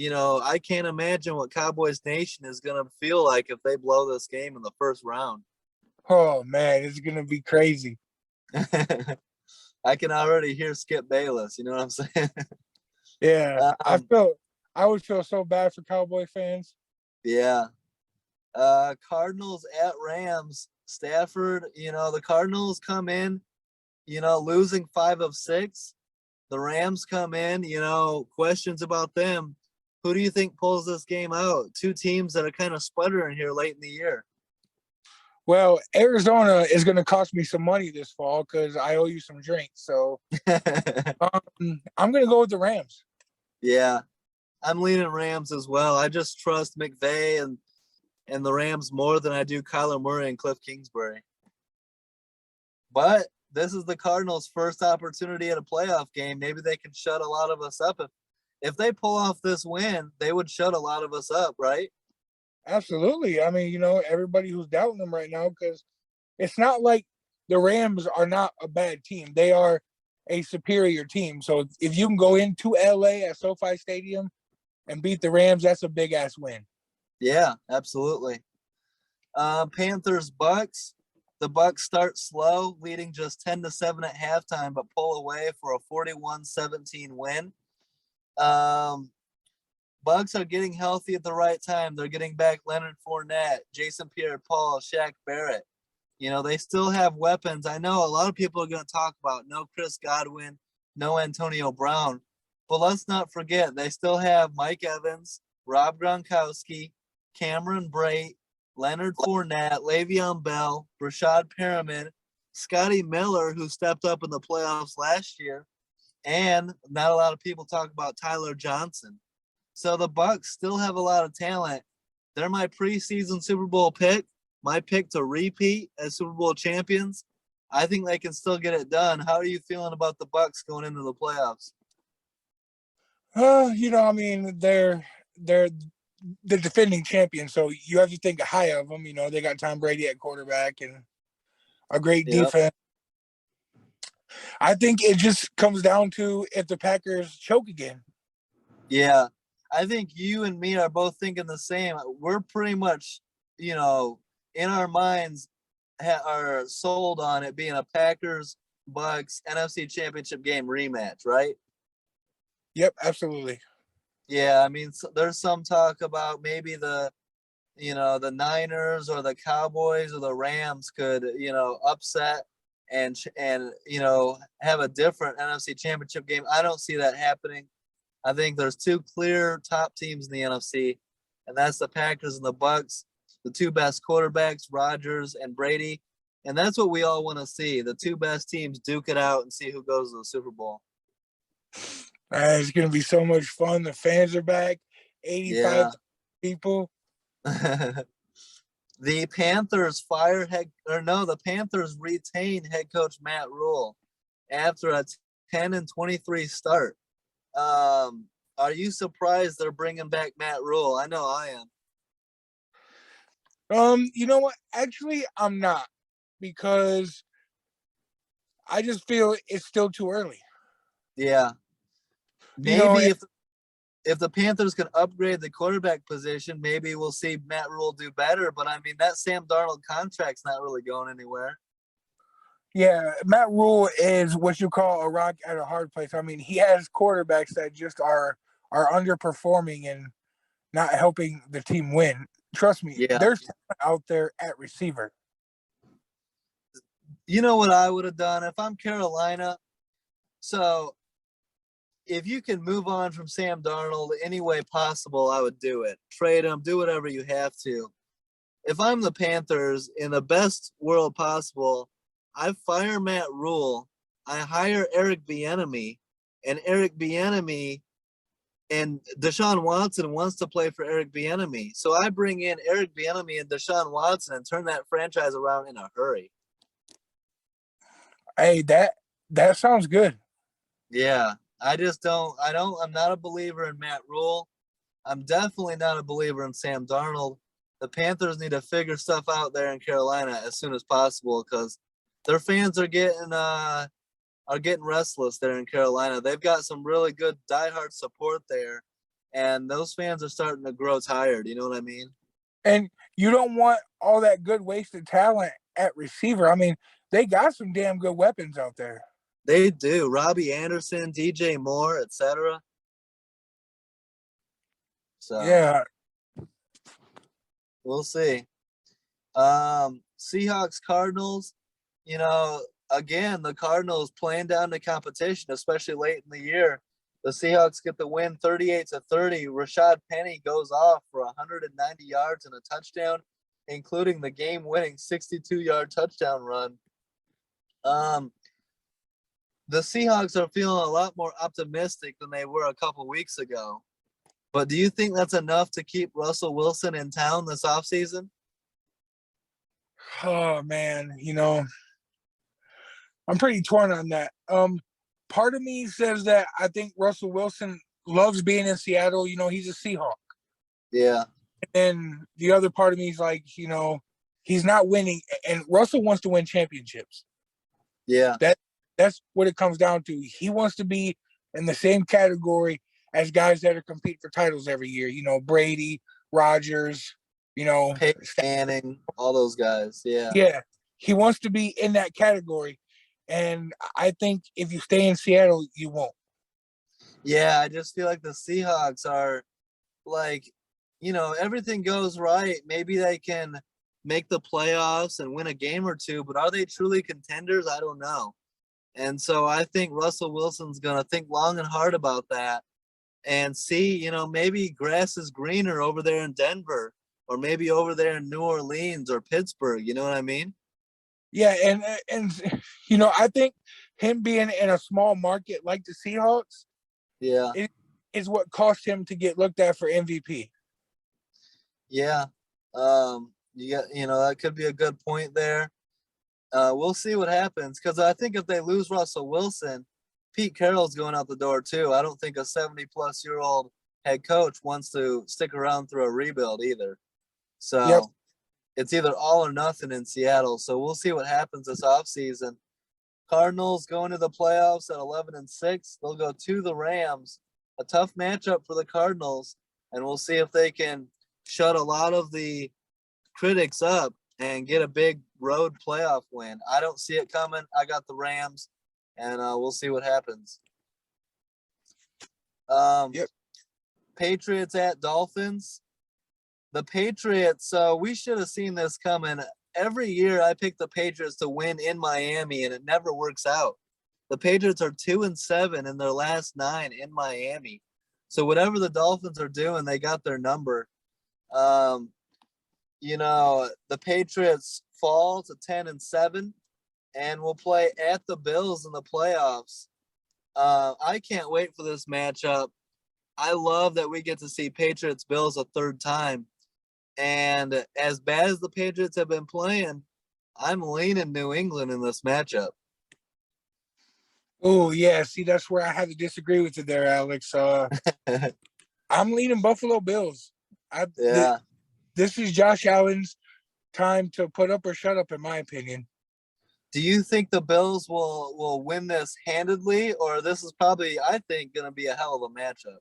I can't imagine what Cowboys Nation is going to feel like if they blow this game in the first round. Oh, man, it's going to be crazy. I can already hear Skip Bayless. You know what I'm saying? Yeah, um, I would feel so bad for Cowboy fans. yeah. Cardinals at Rams. Stafford, the Cardinals come in, losing 5 of 6. The Rams come in, questions about them. Who do you think pulls this game out? Two teams that are kind of sputtering here late in the year. Well, Arizona is going to cost me some money this fall because I owe you some drinks. So I'm going to go with the Rams. Yeah, I'm leaning Rams as well. I just trust McVay and the Rams more than I do Kyler Murray and Cliff Kingsbury. But this is the Cardinals' first opportunity at a playoff game. Maybe they can shut a lot of us up. If they pull off this win, they would shut a lot of us up, right? Absolutely. I mean, everybody who's doubting them right now, because it's not like the Rams are not a bad team. They are a superior team. So if you can go into LA at SoFi Stadium and beat the Rams, that's a big ass win. Yeah, absolutely. Panthers Bucks. The Bucks start slow, leading just 10-7 at halftime, but pull away for a 41-17 win. Bucks are getting healthy at the right time. They're getting back Leonard Fournette, Jason Pierre-Paul, Shaq Barrett. They still have weapons. I know a lot of people are going to talk about no Chris Godwin, no Antonio Brown, but let's not forget they still have Mike Evans, Rob Gronkowski, Cameron Brate, Leonard Fournette, Le'Veon Bell, Rashad Perriman, Scotty Miller, who stepped up in the playoffs last year, and not a lot of people talk about Tyler Johnson. So the Bucks still have a lot of talent. They're my preseason Super Bowl pick, my pick to repeat as Super Bowl champions. I think they can still get it done. How are you feeling about the Bucks going into the playoffs? I mean, they're the defending champion, so you have to think high of them. They got Tom Brady at quarterback and a great Yep. defense. I think it just comes down to if the Packers choke again. Yeah. I think you and me are both thinking the same. We're pretty much, in our minds, are sold on it being a Packers Bucks NFC Championship game rematch, right? Yep, absolutely. Yeah, I mean, there's some talk about maybe the Niners or the Cowboys or the Rams could, upset and have a different NFC Championship game. I don't see that happening. I think there's two clear top teams in the NFC, and that's the Packers and the Bucks, the two best quarterbacks, Rodgers and Brady. And that's what we all want to see. The two best teams duke it out and see who goes to the Super Bowl. It's going to be so much fun. The fans are back, 85 Yeah. people. The Panthers retain head coach Matt Rule after a 10-23 start. Are you surprised they're bringing back Matt Rule? I know I am. You know what? Actually, I'm not, because I just feel it's still too early. Yeah. Maybe if the Panthers can upgrade the quarterback position, maybe we'll see Matt Rule do better. But I mean, that Sam Darnold contract's not really going anywhere. Yeah, Matt Rule is what you call a rock at a hard place. I mean, he has quarterbacks that just are underperforming and not helping the team win. Trust me, Yeah. there's talent out there at receiver. You know what I would have done if I'm Carolina? So if you can move on from Sam Darnold any way possible, I would do it. Trade him, do whatever you have to. If I'm the Panthers, in the best world possible, I fire Matt Rule, I hire Eric Bieniemy, and Eric Bieniemy and Deshaun Watson wants to play for Eric Bieniemy. So I bring in Eric Bieniemy and Deshaun Watson and turn that franchise around in a hurry. Hey, that sounds good. Yeah. I'm not a believer in Matt Rule. I'm definitely not a believer in Sam Darnold. The Panthers need to figure stuff out there in Carolina as soon as possible because their fans are getting restless there in Carolina. They've got some really good diehard support there, and those fans are starting to grow tired. You know what I mean? And you don't want all that good wasted talent at receiver. I mean, they got some damn good weapons out there. They do. Robbie Anderson, DJ Moore, etc. So Yeah. we'll see. Seahawks Cardinals, again, the Cardinals playing down the competition, especially late in the year. The Seahawks get the win 38-30. Rashad Penny goes off for 190 yards and a touchdown, including the game-winning 62-yard touchdown run. The Seahawks are feeling a lot more optimistic than they were a couple weeks ago. But do you think that's enough to keep Russell Wilson in town this offseason? Oh man, I'm pretty torn on that. Part of me says that I think Russell Wilson loves being in Seattle. He's a Seahawk. Yeah. And the other part of me is like, he's not winning, and Russell wants to win championships. Yeah. That's what it comes down to. He wants to be in the same category as guys that are competing for titles every year. Brady, Rodgers, Peyton Manning, all those guys. Yeah. Yeah. He wants to be in that category. And I think if you stay in Seattle, you won't. Yeah, I just feel like the Seahawks are like, everything goes right. Maybe they can make the playoffs and win a game or two, but are they truly contenders? I don't know. And so I think Russell Wilson's going to think long and hard about that and see, maybe grass is greener over there in Denver or maybe over there in New Orleans or Pittsburgh. You know what I mean? Yeah, and I think him being in a small market like the Seahawks, Yeah, is what cost him to get looked at for MVP. yeah. That could be a good point there. We'll see what happens because I think if they lose Russell Wilson, Pete Carroll's going out the door too. I don't think a 70-plus-year-old head coach wants to stick around through a rebuild either. So Yep. it's either all or nothing in Seattle. So we'll see what happens this offseason. Cardinals going to the playoffs at 11-6. They'll go to the Rams. A tough matchup for the Cardinals, and we'll see if they can shut a lot of the critics up and get a big road playoff win. I don't see it coming. I got the Rams, and we'll see what happens. Yep. Patriots at Dolphins. The Patriots, we should have seen this coming. Every year I pick the Patriots to win in Miami, and it never works out. The Patriots are 2-7 in their last 9 in Miami. So whatever the Dolphins are doing, they got their number. The Patriots fall to 10-7 and will play at the Bills in the playoffs. I can't wait for this matchup. I love that we get to see Patriots Bills a third time. And as bad as the Patriots have been playing, I'm leaning New England in this matchup. Oh, yeah. See, that's where I had to disagree with you there, Alex. I'm leaning Buffalo Bills. Yeah. This is Josh Allen's time to put up or shut up, in my opinion. Do you think the Bills will win this handedly, or this is probably, I think, going to be a hell of a matchup?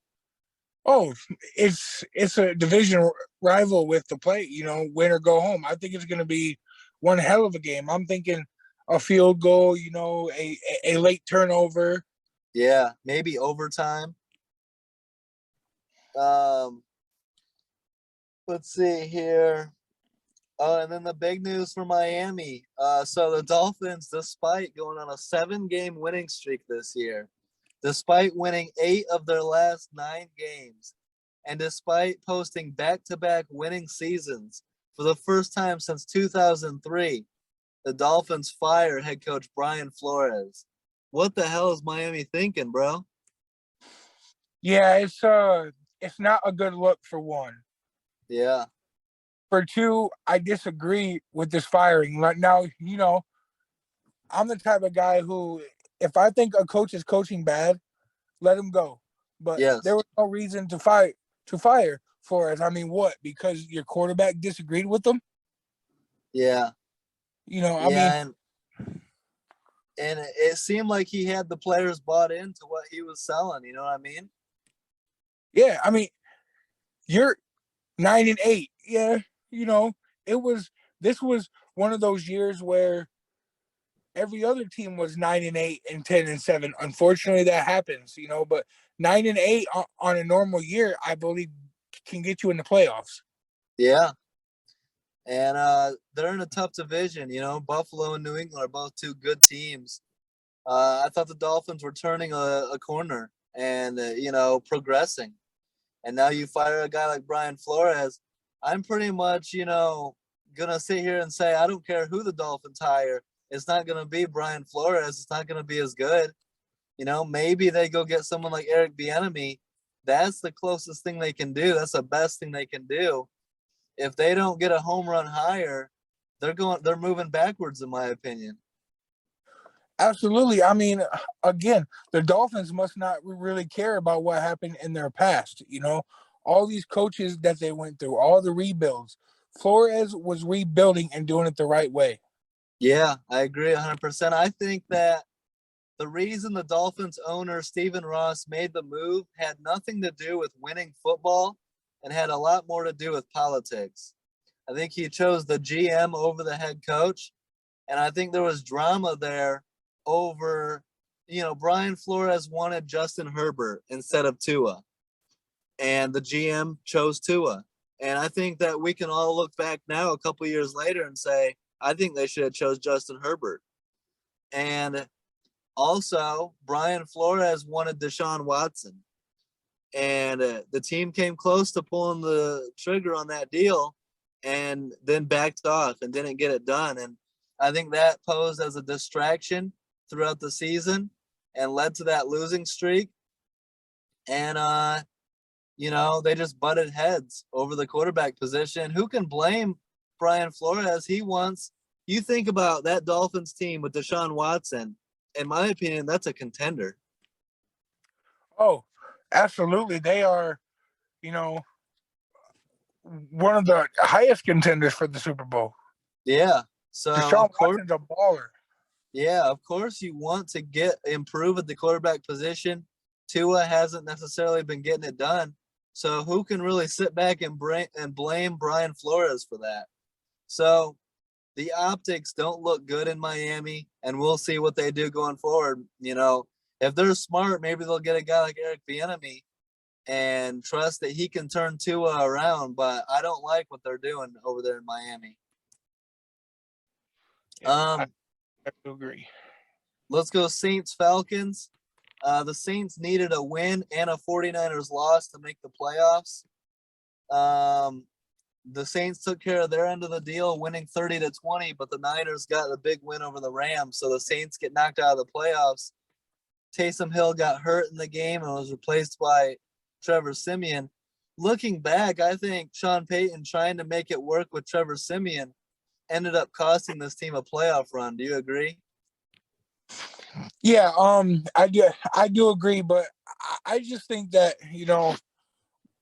Oh, it's a division rival with the play, win or go home. I think it's going to be one hell of a game. I'm thinking a field goal, a late turnover. Yeah, maybe overtime. Let's see here. And then the big news for Miami. So the Dolphins, despite going on a 7-game winning streak this year, despite winning 8 of their last 9 games, and despite posting back-to-back winning seasons for the first time since 2003, the Dolphins fire head coach Brian Flores. What the hell is Miami thinking, bro? Yeah, it's not a good look for one. Yeah. For two, I disagree with this firing. Like now, I'm the type of guy who, if I think a coach is coaching bad, let him go. But Yes. there was no reason to fire Flores. I mean, what? Because your quarterback disagreed with them? Yeah. And it seemed like he had the players bought into what he was selling. You know what I mean? Yeah, I mean, you're 9-8. Yeah, this was one of those years where every other team was 9-8 and 10-7. Unfortunately, that happens, but 9-8 on a normal year, I believe, can get you in the playoffs. Yeah. And they're in a tough division. Buffalo and New England are both two good teams. I thought the Dolphins were turning a corner and, progressing. And now you fire a guy like Brian Flores. I'm pretty much, going to sit here and say, I don't care who the Dolphins hire. It's not going to be Brian Flores. It's not going to be as good. Maybe they go get someone like Eric Bieniemy. That's the closest thing they can do. That's the best thing they can do. If they don't get a home run higher, they're moving backwards, in my opinion. Absolutely. I mean, again, the Dolphins must not really care about what happened in their past. All these coaches that they went through, all the rebuilds. Flores was rebuilding and doing it the right way. Yeah, I agree 100%. I think that the reason the Dolphins owner, Stephen Ross, made the move had nothing to do with winning football and had a lot more to do with politics. I think he chose the GM over the head coach, and I think there was drama there over, Brian Flores wanted Justin Herbert instead of Tua, and the GM chose Tua. And I think that we can all look back now a couple years later and say, I think they should have chose Justin Herbert. And also, Brian Flores wanted Deshaun Watson. And the team came close to pulling the trigger on that deal and then backed off and didn't get it done. And I think that posed as a distraction throughout the season and led to that losing streak. And, they just butted heads over the quarterback position. Who can blame Brian Flores? You think about that Dolphins team with Deshaun Watson. In my opinion, that's a contender. Oh, absolutely. They are, one of the highest contenders for the Super Bowl. Yeah. So Deshaun Watson's a baller. Yeah, of course you want to improve at the quarterback position. Tua hasn't necessarily been getting it done. So who can really sit back and blame Brian Flores for that? So the optics don't look good in Miami, and we'll see what they do going forward. If they're smart, maybe they'll get a guy like Eric Bieniemy and trust that he can turn Tua around. But I don't like what they're doing over there in Miami. Yeah, I agree. Let's go Saints Falcons. The Saints needed a win and a 49ers loss to make the playoffs. The Saints took care of their end of the deal, winning 30-20, but the Niners got a big win over the Rams, so the Saints get knocked out of the playoffs. Taysom Hill got hurt in the game and was replaced by Trevor Siemian. Looking back, I think Sean Payton trying to make it work with Trevor Siemian ended up costing this team a playoff run. Do you agree? Yeah, I do agree, but I just think that,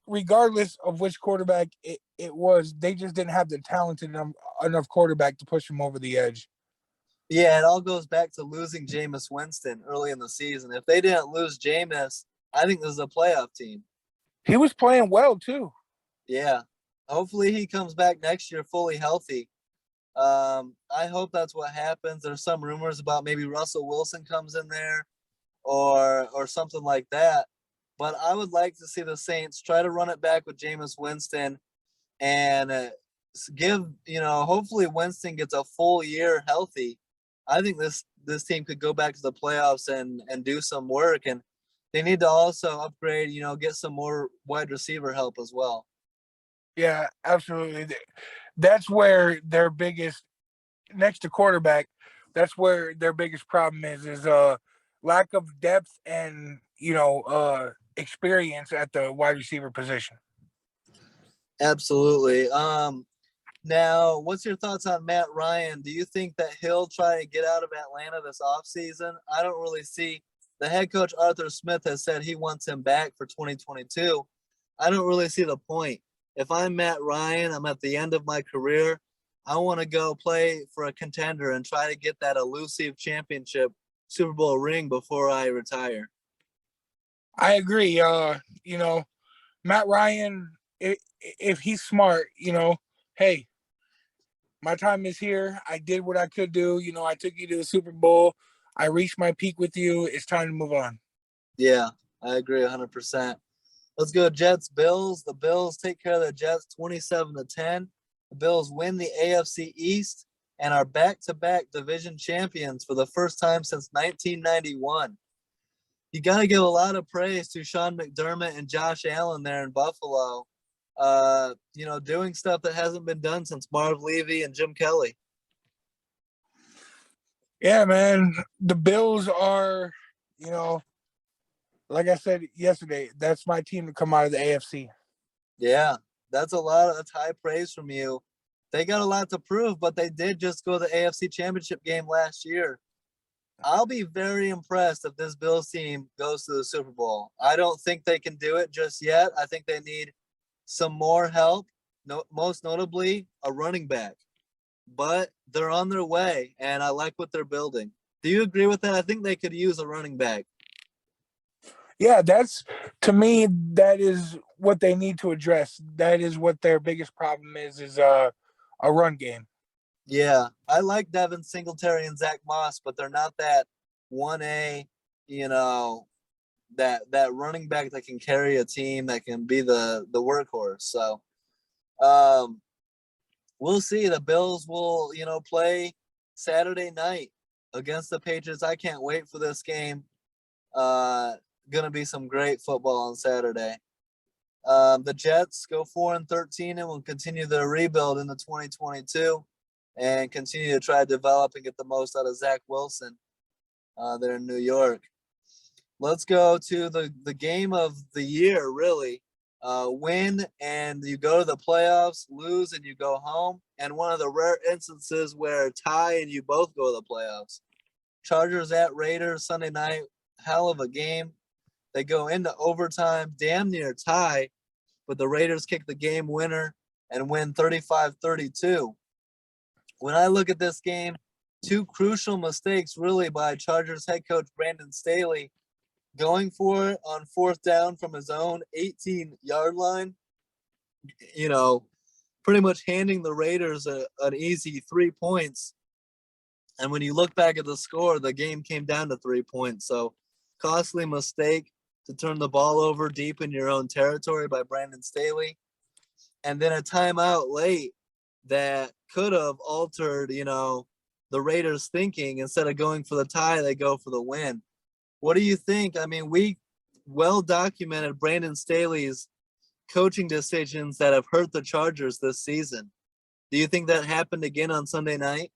regardless of which quarterback it was, they just didn't have the talented enough quarterback to push him over the edge. Yeah, it all goes back to losing Jameis Winston early in the season. If they didn't lose Jameis, I think this is a playoff team. He was playing well, too. Yeah. Hopefully he comes back next year fully healthy. I hope that's what happens. There's some rumors about maybe Russell Wilson comes in there or something like that. But I would like to see the Saints try to run it back with Jameis Winston and hopefully Winston gets a full year healthy. I think this team could go back to the playoffs and do some work. And they need to also upgrade, get some more wide receiver help as well. Yeah, absolutely. That's where their biggest, next to quarterback, that's where their biggest problem is lack of depth and experience at the wide receiver position. Absolutely. Now, what's your thoughts on Matt Ryan? Do you think that he'll try to get out of Atlanta this offseason? I don't really see. The head coach Arthur Smith has said he wants him back for 2022. I don't really see the point. If I'm Matt Ryan, I'm at the end of my career. I want to go play for a contender and try to get that elusive championship Super Bowl ring before I retire. I agree. Matt Ryan, if he's smart, hey, my time is here. I did what I could do. You know, I took you to the Super Bowl. I reached my peak with you. It's time to move on. Yeah, I agree 100%. Let's go Jets Bills. The Bills take care of the Jets 27-10. The Bills win the AFC East and are back-to-back division champions for the first time since 1991. You got to give a lot of praise to Sean McDermott and Josh Allen there in Buffalo. Doing stuff that hasn't been done since Marv Levy and Jim Kelly. Yeah, man. The Bills are, like I said yesterday, that's my team to come out of the AFC. Yeah, that's high praise from you. They got a lot to prove, but they did just go to the AFC Championship game last year. I'll be very impressed if this Bills team goes to the Super Bowl. I don't think they can do it just yet. I think they need some more help, most notably a running back. But they're on their way, and I like what they're building. Do you agree with that? I think they could use a running back. Yeah, to me, that is what they need to address. That is what their biggest problem is a run game. Yeah, I like Devin Singletary and Zach Moss, but they're not that 1A, that running back that can carry a team, that can be the workhorse. So we'll see. The Bills will, play Saturday night against the Patriots. I can't wait for this game. Gonna be some great football on Saturday. The Jets go 4-13 and will continue their rebuild into 2022 and continue to try to develop and get the most out of Zach Wilson there in New York. Let's go to the game of the year, really. Win and you go to the playoffs, lose and you go home, and one of the rare instances where tie and you both go to the playoffs. Chargers at Raiders Sunday night, hell of a game. They go into overtime, damn near tie, but the Raiders kick the game winner and win 35-32. When I look at this game, two crucial mistakes really by Chargers head coach Brandon Staley, going for it on fourth down from his own 18-yard line, pretty much handing the Raiders an easy 3 points. And when you look back at the score, the game came down to 3 points. So costly mistake to turn the ball over deep in your own territory by Brandon Staley. And then a timeout late that could have altered, the Raiders' thinking. Instead of going for the tie, they go for the win. What do you think? I mean, we well documented Brandon Staley's coaching decisions that have hurt the Chargers this season. Do you think that happened again on Sunday night?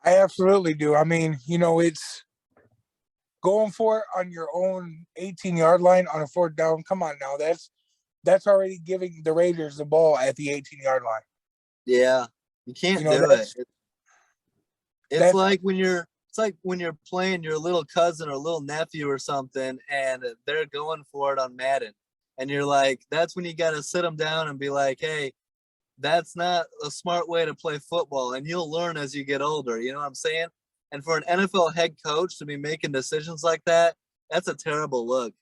I absolutely do. I mean, it's going for it on your own 18-yard line on a fourth down. Come on now. That's already giving the Raiders the ball at the 18-yard line. Yeah, you can't do it. It's like when you're playing your little cousin or little nephew or something, and they're going for it on Madden, and you're like, that's when you got to sit them down and be like, hey, that's not a smart way to play football, and you'll learn as you get older. You know what I'm saying? And for an NFL head coach to be making decisions like that, that's a terrible look.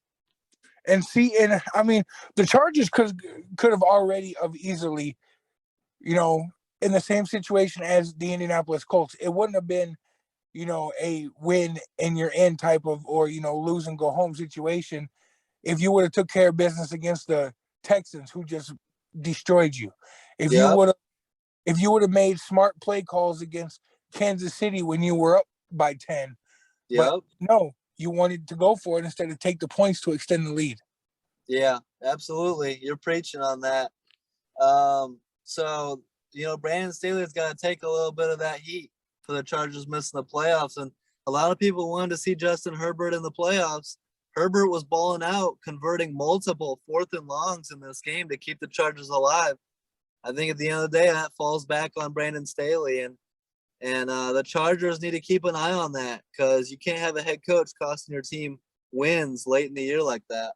And I mean, the Chargers could have already easily, in the same situation as the Indianapolis Colts. It wouldn't have been, a win and you're in type of, or, lose and go home situation if you would have took care of business against the Texans, who just destroyed you. If you would have made smart play calls against Kansas City when you were up by 10, but no, you wanted to go for it instead of take the points to extend the lead. Yeah, absolutely. You're preaching on that. So, Brandon Staley's got to take a little bit of that heat for the Chargers missing the playoffs. And a lot of people wanted to see Justin Herbert in the playoffs. Herbert was balling out, converting multiple fourth and longs in this game to keep the Chargers alive. I think at the end of the day, that falls back on Brandon Staley. And the Chargers need to keep an eye on that, because you can't have a head coach costing your team wins late in the year like that.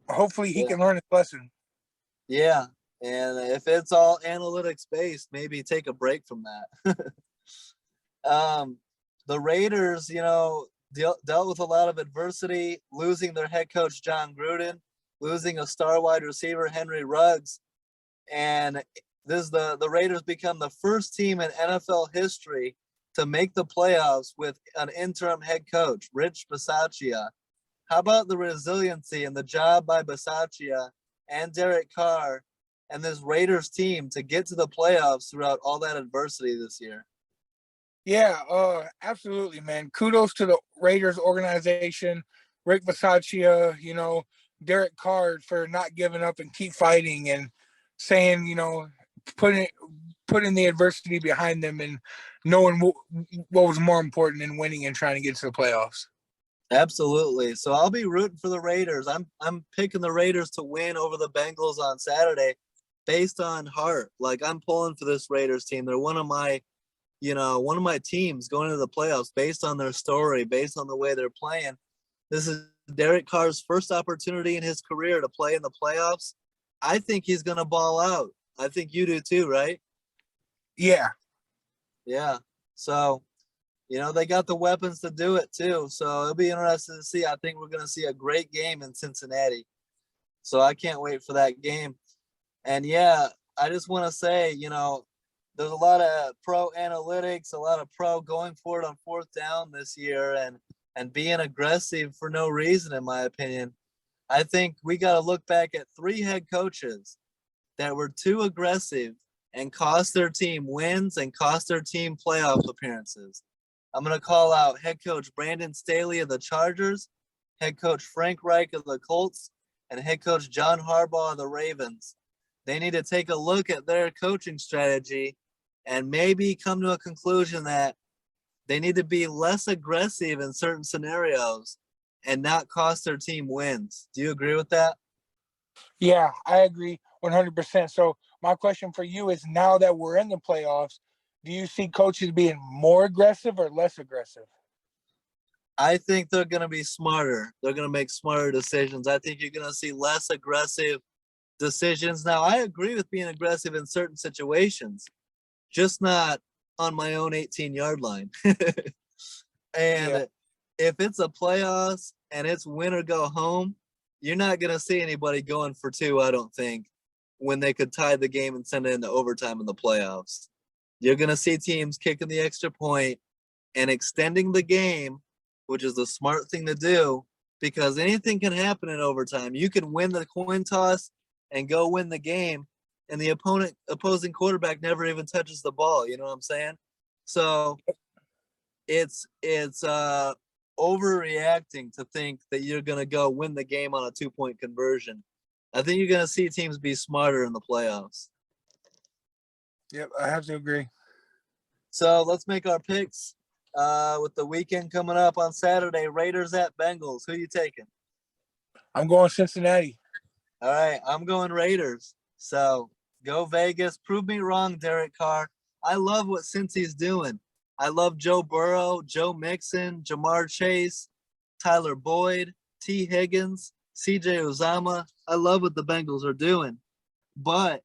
Hopefully he can learn his lesson. Yeah, and if it's all analytics based, maybe take a break from that. The Raiders, dealt with a lot of adversity, losing their head coach John Gruden, losing a star wide receiver, Henry Ruggs. And this is the Raiders become the first team in NFL history to make the playoffs with an interim head coach, Rich Bisaccia. How about the resiliency and the job by Bisaccia and Derek Carr and this Raiders team to get to the playoffs throughout all that adversity this year? Yeah, absolutely, man. Kudos to the Raiders organization, Rick Bisaccia, Derek Carr for not giving up and keep fighting and saying, putting putting the adversity behind them and knowing what was more important than winning and trying to get to the playoffs. Absolutely. So I'll be rooting for the Raiders. I'm picking the Raiders to win over the Bengals on Saturday based on heart. Like, I'm pulling for this Raiders team. They're one of my teams going into the playoffs based on their story, based on the way they're playing. This is Derek Carr's first opportunity in his career to play in the playoffs. I think he's going to ball out. I think you do too, right? Yeah. Yeah. So, they got the weapons to do it too. So it'll be interesting to see. I think we're going to see a great game in Cincinnati. So I can't wait for that game. And yeah, I just want to say, there's a lot of pro analytics, a lot of pro going for it on fourth down this year and being aggressive for no reason, in my opinion. I think we got to look back at 3 head coaches that were too aggressive and cost their team wins and cost their team playoff appearances. I'm going to call out head coach Brandon Staley of the Chargers, head coach Frank Reich of the Colts, and head coach John Harbaugh of the Ravens. They need to take a look at their coaching strategy and maybe come to a conclusion that they need to be less aggressive in certain scenarios and not cost their team wins. Do you agree with that? Yeah, I agree 100%. So my question for you is, now that we're in the playoffs, do you see coaches being more aggressive or less aggressive? I think they're going to be smarter. They're going to make smarter decisions. I think you're going to see less aggressive decisions. Now, I agree with being aggressive in certain situations, just not on my own 18-yard line. Yeah. And if it's a playoffs and it's win or go home, you're not going to see anybody going for 2, I don't think, when they could tie the game and send it into overtime in the playoffs. You're going to see teams kicking the extra point and extending the game, which is the smart thing to do, because anything can happen in overtime. You can win the coin toss and go win the game, and the opposing quarterback never even touches the ball. You know what I'm saying? So it's overreacting to think that you're going to go win the game on a 2-point conversion. I think you're going to see teams be smarter in the playoffs. Yep, I have to agree. So let's make our picks with the weekend coming up on Saturday. Raiders at Bengals. Who you taking? I'm going Cincinnati. All right, I'm going Raiders. So go Vegas. Prove me wrong, Derek Carr. I love what Cincy's doing. I love Joe Burrow, Joe Mixon, Jamar Chase, Tyler Boyd, T. Higgins, CJ Uzama. I love what the Bengals are doing. But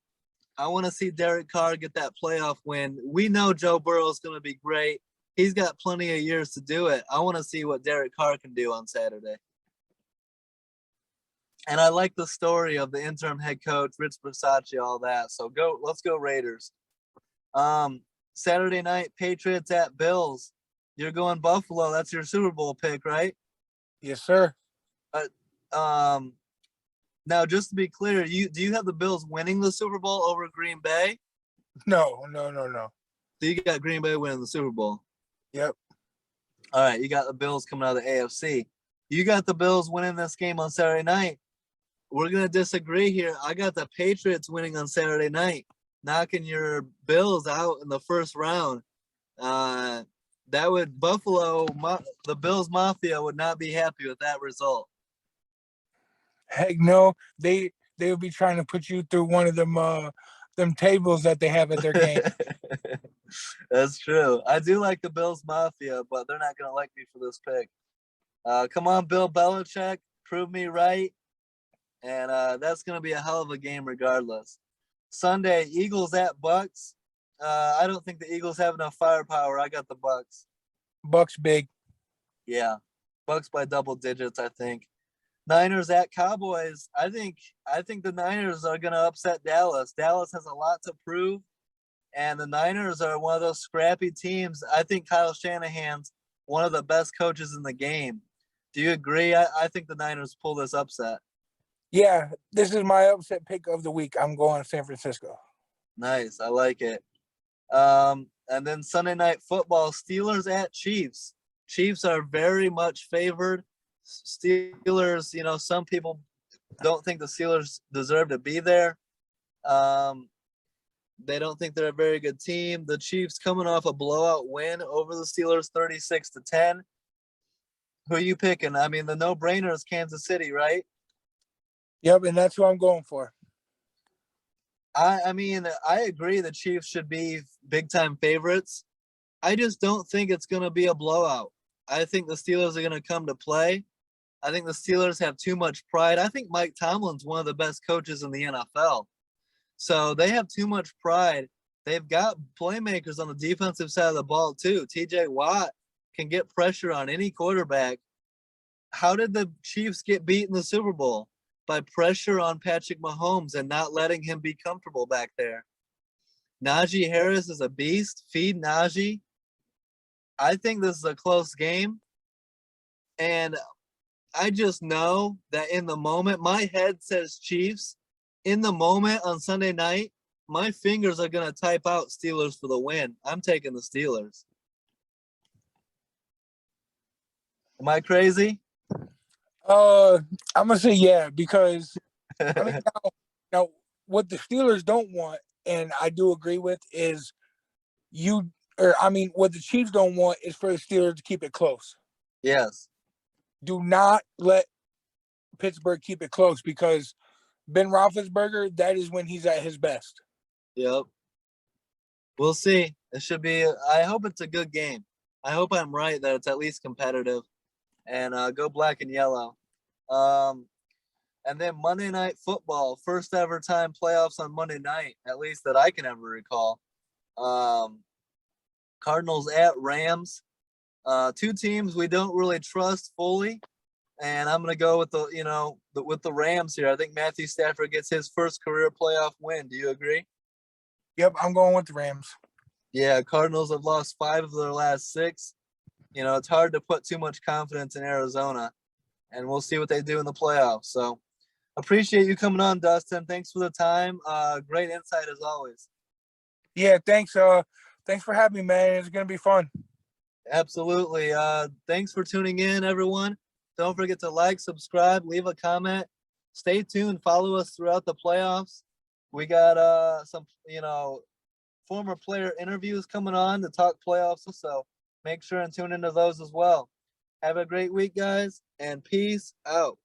I want to see Derek Carr get that playoff win. We know Joe Burrow is going to be great. He's got plenty of years to do it. I want to see what Derek Carr can do on Saturday. And I like the story of the interim head coach, Rich Bisaccia, all that. So let's go Raiders. Saturday night, Patriots at Bills. You're going Buffalo. That's your Super Bowl pick, right? Yes, sir. Now, just to be clear, do you have the Bills winning the Super Bowl over Green Bay? No. So you got Green Bay winning the Super Bowl. Yep. All right, you got the Bills coming out of the AFC. You got the Bills winning this game on Saturday night. We're going to disagree here. I got the Patriots winning on Saturday night, knocking your Bills out in the first round. That would the Bills Mafia would not be happy with that result. Heck no. They would be trying to put you through one of them tables that they have at their game. That's true. I do like the Bills Mafia, but they're not going to like me for this pick. Come on, Bill Belichick. Prove me right. And that's going to be a hell of a game regardless. Sunday, Eagles at Bucks. I don't think the Eagles have enough firepower. I got the Bucks. Bucks big. Yeah. Bucks by double digits, I think. Niners at Cowboys. I think the Niners are gonna upset Dallas. Dallas has a lot to prove, and the Niners are one of those scrappy teams. I think Kyle Shanahan's one of the best coaches in the game. Do you agree? I think the Niners pull this upset. Yeah, this is my upset pick of the week. I'm going San Francisco. Nice. I like it. And then Sunday night football, Steelers at Chiefs. Chiefs are very much favored. Steelers, some people don't think the Steelers deserve to be there. Um, they don't think they're a very good team. The Chiefs coming off a blowout win over the Steelers 36-10. Who are you picking? I mean, the no-brainer is Kansas City, right? Yep, and that's who I'm going for. I mean, I agree the Chiefs should be big-time favorites. I just don't think it's going to be a blowout. I think the Steelers are going to come to play. I think the Steelers have too much pride. I think Mike Tomlin's one of the best coaches in the NFL. So they have too much pride. They've got playmakers on the defensive side of the ball too. TJ Watt can get pressure on any quarterback. How did the Chiefs get beat in the Super Bowl? By pressure on Patrick Mahomes and not letting him be comfortable back there. Najee Harris is a beast. Feed Najee. I think this is a close game. And I just know that in the moment, my head says Chiefs. In the moment on Sunday night, my fingers are going to type out Steelers for the win. I'm taking the Steelers. Am I crazy? I'm gonna say yeah, because I mean now what the Steelers don't want, and I do agree with, is what the Chiefs don't want is for the Steelers to keep it close. Yes. Do not let Pittsburgh keep it close, because Ben Roethlisberger, that is when he's at his best. Yep. We'll see. It should be. I hope it's a good game. I hope I'm right that it's at least competitive. And go black and yellow. And then Monday Night Football, first ever time playoffs on Monday night, at least that I can ever recall. Cardinals at Rams. Two teams we don't really trust fully. And I'm gonna go with the Rams here. I think Matthew Stafford gets his first career playoff win. Do you agree? Yep, I'm going with the Rams. Yeah, Cardinals have lost 5 of their last 6. It's hard to put too much confidence in Arizona, and we'll see what they do in the playoffs. So appreciate you coming on, Dustin. Thanks for the time. Great insight as always. Yeah, thanks. Thanks for having me, man. It's gonna be fun. Absolutely. Thanks for tuning in, everyone. Don't forget to like, subscribe, leave a comment. Stay tuned. Follow us throughout the playoffs. We got some, former player interviews coming on to talk playoffs. So make sure and tune into those as well. Have a great week, guys, and peace out.